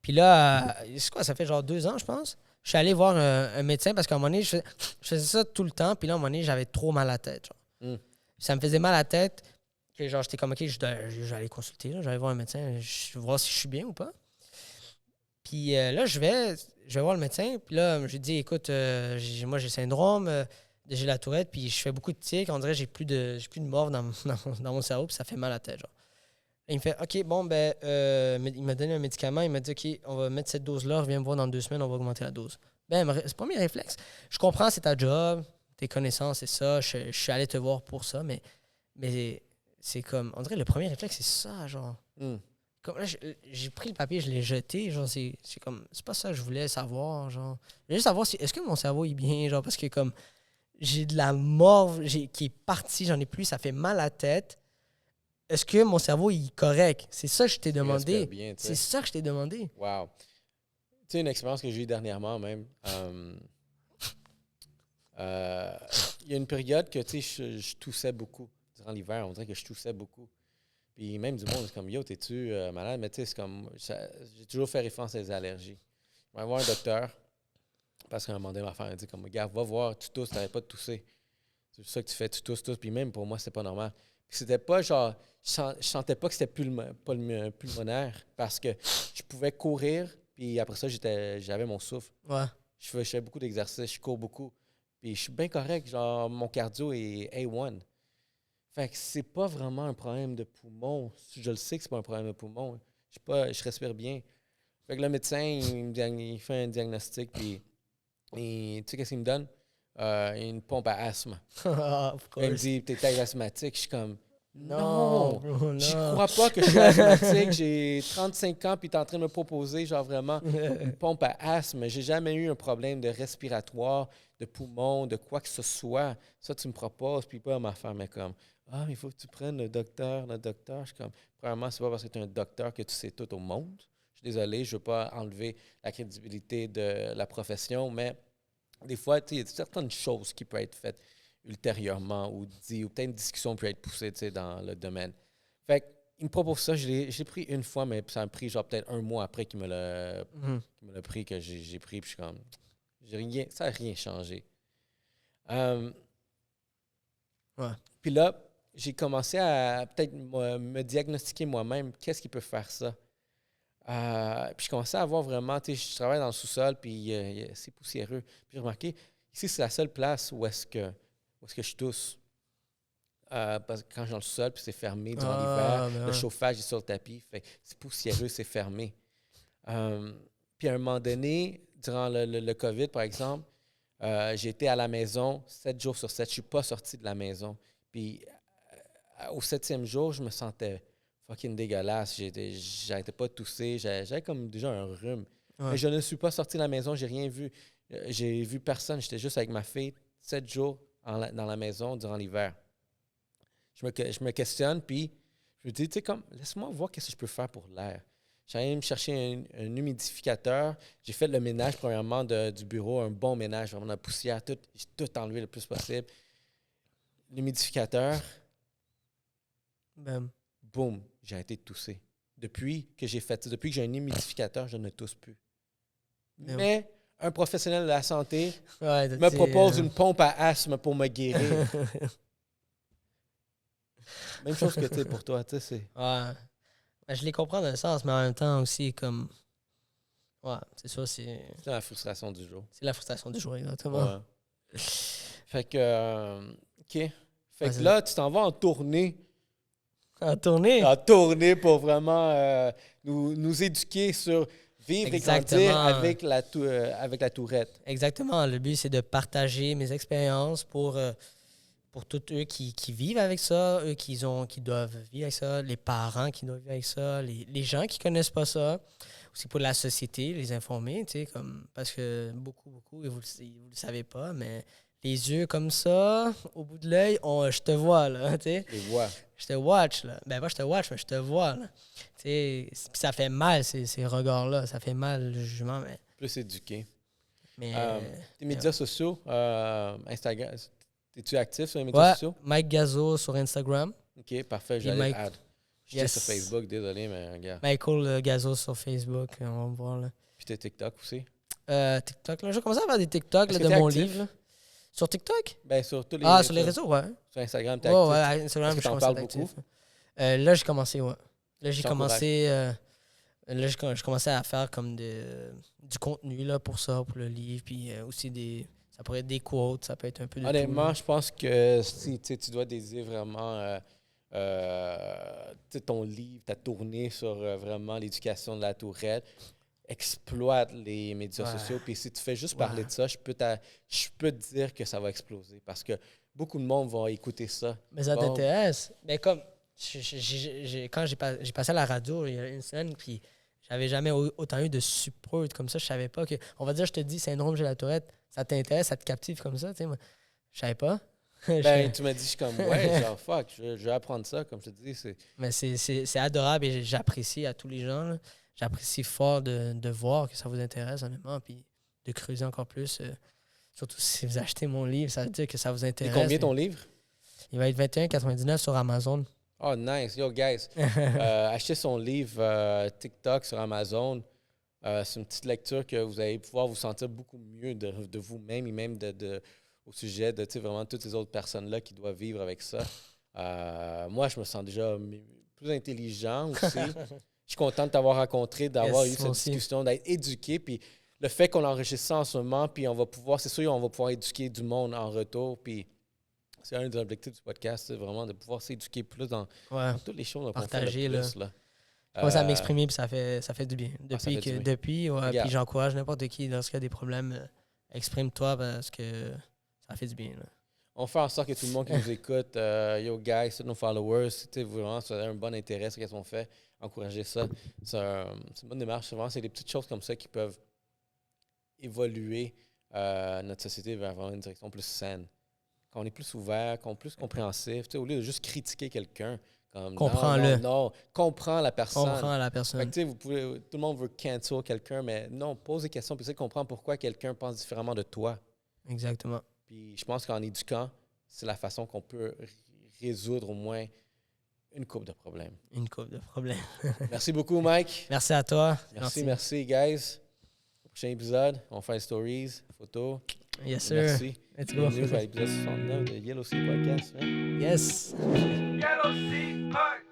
S2: Puis là, c'est quoi, ça fait genre 2 ans, je pense. Je suis allé voir un médecin parce qu'à un moment donné, je faisais ça tout le temps. Puis là, à un moment donné, j'avais trop mal à la tête. Genre. Ça me faisait mal à la tête. Et genre, j'étais comme, OK, je vais aller consulter. J'allais voir un médecin, je vais voir si je suis bien ou pas. Puis là, je vais voir le médecin. Puis là, je lui dis, écoute, moi, j'ai le syndrome, j'ai la tourette, puis je fais beaucoup de tics. On dirait que j'ai plus de morve dans mon cerveau, puis ça fait mal à la tête. Genre. Et il me fait, OK, bon, ben, il m'a donné un médicament. Il m'a dit, OK, on va mettre cette dose-là. Reviens me voir dans 2 semaines, on va augmenter la dose. Ben, c'est pas mes réflexes. Je comprends, c'est ta job, tes connaissances, c'est ça. Je suis allé te voir pour ça, mais c'est comme, on dirait le premier réflexe, c'est ça, genre. Comme là, j'ai pris le papier, je l'ai jeté. Genre, c'est comme, c'est pas ça que je voulais savoir. Genre, je voulais savoir est-ce que mon cerveau est bien, genre, parce que comme, j'ai de la morve qui est partie, j'en ai plus, ça fait mal à la tête. Est-ce que mon cerveau est correct? C'est ça que je t'ai demandé.
S1: Bien,
S2: c'est ça que je t'ai demandé.
S1: Wow. Tu sais, une expérience que j'ai eue dernièrement même. Il y a une période que, tu sais, je toussais beaucoup. Durant l'hiver, on dirait que je toussais beaucoup. Puis même du monde, c'est comme, yo, t'es-tu malade? Mais tu sais, c'est comme, j'ai toujours fait référence à des allergies. Je vais voir un docteur, parce qu'à un moment donné, ma femme a dit, comme, regarde, va voir, tu tousses, t'arrêtes pas de tousser. C'est ça que tu fais, tu tousses. Puis même pour moi, c'était pas normal. Puis c'était pas genre, je sentais pas que c'était pulmonaire, parce que je pouvais courir, puis après ça, j'avais mon souffle.
S2: Ouais.
S1: Je fais beaucoup d'exercices, je cours beaucoup. Puis je suis bien correct, genre, mon cardio est A1. Fait que c'est pas vraiment un problème de poumon. Je le sais que c'est pas un problème de poumon. Je respire bien. Fait que le médecin, il fait un diagnostic, puis tu sais qu'est-ce qu'il me donne? Une pompe à asthme. Il me dit, t'es asthmatique. Je suis comme, non, j'y crois pas que je suis asthmatique. J'ai 35 ans, puis t'es en train de me proposer, genre vraiment, une pompe à asthme. J'ai jamais eu un problème de respiratoire, de poumon, de quoi que ce soit. Ça, tu me proposes, puis pas ma femme est comme, ah, il faut que tu prennes le docteur. Je suis comme, premièrement, c'est pas parce que tu es un docteur que tu sais tout au monde. Je suis désolé, je veux pas enlever la crédibilité de la profession, mais des fois, il y a certaines choses qui peuvent être faites ultérieurement ou dit, ou peut-être une discussion peut être poussée dans le domaine. Fait qu'il me propose ça, je l'ai pris une fois, mais ça m'a pris genre peut-être 1 mois après qu'il me l'a pris, que j'ai pris, puis je suis comme, ça n'a rien changé. Puis là, j'ai commencé à peut-être me diagnostiquer moi-même, qu'est-ce qui peut faire ça? Puis je commençais à voir vraiment, tu sais, je travaille dans le sous-sol, puis c'est poussiéreux. Puis j'ai remarqué, ici, c'est la seule place où est-ce que je tousse. Parce que quand je suis dans le sous-sol, puis c'est fermé durant l'hiver,
S2: ben
S1: le
S2: ouais.
S1: chauffage est sur le tapis, fait que c'est poussiéreux, c'est fermé. Puis à un moment donné, durant le COVID, par exemple, j'ai été à la maison 7 jours sur 7. Je ne suis pas sorti de la maison. Puis au 7e jour, je me sentais fucking dégueulasse. J'arrêtais pas de tousser. J'avais comme déjà un rhume.
S2: Ouais.
S1: Mais je ne suis pas sorti de la maison. J'ai rien vu. J'ai vu personne. J'étais juste avec ma fille 7 jours dans la maison durant l'hiver. Je me questionne, puis je me dis, tu sais, comme, laisse-moi voir qu'est-ce que je peux faire pour l'air. J'allais me chercher un humidificateur. J'ai fait le ménage, premièrement, du bureau, un bon ménage, vraiment la poussière, j'ai tout enlevé le plus possible. L'humidificateur,
S2: Ben,
S1: boum, j'ai arrêté de tousser. Depuis que j'ai fait ça, depuis que j'ai un humidificateur, je ne tousse plus.
S2: ben,
S1: Mais un professionnel de la santé
S2: ouais,
S1: me propose une pompe à asthme pour me guérir. Même chose que tu sais pour toi, tu sais, c'est...
S2: Ouais. Ben, je les comprends dans le sens, mais en même temps aussi, comme. Ouais, c'est ça, c'est
S1: la frustration du jour.
S2: la frustration du jour, exactement.
S1: Ouais. Fait que, OK. Fait
S2: Ouais,
S1: que
S2: c'est
S1: là, tu t'en vas en tournée.
S2: En tournée?
S1: En tournée pour vraiment nous éduquer sur vivre
S2: Exactement.
S1: et grandir avec la tourette.
S2: Exactement. Le but, c'est de partager mes expériences pour tous eux qui vivent avec ça, eux qui doivent vivre avec ça, les parents qui doivent vivre avec ça, les gens qui connaissent pas ça. Aussi pour la société, les informer, tu sais, comme, parce que beaucoup, et vous le savez pas, mais les yeux comme ça, au bout de l'œil, je te vois, là, tu sais.
S1: Je les vois.
S2: Je te watch, là. Ben, pas je te watch, mais je te vois, là. Tu sais, puis ça fait mal, ces regards-là. Ça fait mal, le jugement, mais...
S1: Plus éduqué.
S2: mais
S1: Tes médias sociaux, Instagram, es-tu actif sur les médias
S2: ouais,
S1: sociaux?
S2: Mike Gazo sur Instagram.
S1: OK, parfait,
S2: Puis
S1: j'allais
S2: Mike-
S1: add. J'étais
S2: Yes.
S1: sur Facebook, désolé, mais regarde.
S2: Michael Gazo sur Facebook, on va voir, là.
S1: Puis t'es TikTok aussi?
S2: TikTok, là. J'ai commencé à faire des TikTok
S1: Est-ce
S2: là,
S1: que
S2: de
S1: t'es
S2: mon
S1: actif?
S2: livre, là. Sur TikTok?
S1: Ben, sur tous les
S2: Sur les réseaux, ouais.
S1: Sur Instagram, t'es
S2: Ouais,
S1: actif?
S2: ouais, Instagram,
S1: Est-ce que
S2: je
S1: t'en
S2: commence à
S1: parles
S2: être actif.
S1: beaucoup?
S2: Là, j'ai commencé, ouais. Là, j'ai
S1: Je
S2: commencé... là, je commençais à faire comme du contenu là, pour ça, pour le livre. Puis aussi ça pourrait être des quotes, ça peut être un peu de tout,
S1: Honnêtement,
S2: là.
S1: je pense que si tu dois désirer vraiment ton livre, ta tournée sur vraiment l'éducation de la tourette, exploite les médias
S2: Ouais.
S1: sociaux. Puis si tu fais juste
S2: Ouais.
S1: parler de ça, je peux te dire que ça va exploser parce que beaucoup de monde va écouter ça.
S2: Mais ça
S1: Bon.
S2: t'intéresse? Mais comme, quand j'ai passé à la radio il y a une semaine, puis j'avais jamais autant eu de support comme ça. Je savais pas que. On va dire, je te dis, syndrome de la tourette, ça t'intéresse, ça te captive comme ça, tu sais. Moi, je savais pas.
S1: Ben, tu m'as dit, je suis comme, ouais, genre, fuck, je vais apprendre ça, comme je te dis.
S2: Mais c'est adorable et j'apprécie à tous les gens, là. J'apprécie fort de voir que ça vous intéresse, honnêtement, puis de creuser encore plus. Surtout si vous achetez mon livre, ça veut dire que ça vous
S1: Et
S2: intéresse.
S1: combien ton livre?
S2: Il va être 21,99 sur Amazon.
S1: Oh, nice. Yo, guys, achetez son livre TikTok sur Amazon. C'est une petite lecture que vous allez pouvoir vous sentir beaucoup mieux de vous-même et même au sujet de vraiment toutes ces autres personnes-là qui doivent vivre avec ça. Moi, je me sens déjà plus intelligent aussi. Je suis content de t'avoir rencontré, d'avoir
S2: Yes,
S1: eu cette
S2: moi aussi.
S1: discussion, d'être éduqué. Puis le fait qu'on enregistre ça en ce moment, puis on va pouvoir, c'est sûr, on va pouvoir éduquer du monde en retour. Puis c'est un des objectifs du podcast, c'est vraiment de pouvoir s'éduquer plus dans
S2: Ouais.
S1: toutes les choses qu'on fait
S2: Partager,
S1: le plus. Là.
S2: Je commence à m'exprimer, puis ça fait du bien.
S1: ça fait du bien.
S2: Depuis, ouais,
S1: Regarde.
S2: puis j'encourage n'importe qui, lorsqu'il y a des problèmes, exprime-toi parce que ça fait du bien, là.
S1: On fait en sorte que tout le monde qui nous écoute, yo guys, tous nos followers, si vraiment ça a un bon intérêt sur ce qu'on fait, encourager ça. C'est une bonne démarche. C'est des petites choses comme ça qui peuvent évoluer notre société vers vraiment une direction plus saine. Quand on est plus ouvert, qu'on est plus compréhensif, au lieu de juste critiquer quelqu'un, comme
S2: Comprends-le.
S1: non, comprends la personne.
S2: Comprends la
S1: Fait
S2: personne.
S1: que, tout le monde veut cancel quelqu'un, mais non, pose des questions puis essaie de comprendre pourquoi quelqu'un pense différemment de toi.
S2: Exactement.
S1: Puis je pense qu'en éduquant, c'est la façon qu'on peut résoudre au moins une couple de problèmes.
S2: Une couple de problèmes.
S1: Merci beaucoup, Mike.
S2: Merci à toi.
S1: Merci, guys. Au prochain épisode, on fait les stories, photos.
S2: Yes, sir.
S1: Merci.
S2: Let's go.
S1: Bienvenue à l'épisode 69 de Yellow Sea Podcast. Hein?
S2: Yes.
S3: Yellow Sea Podcast.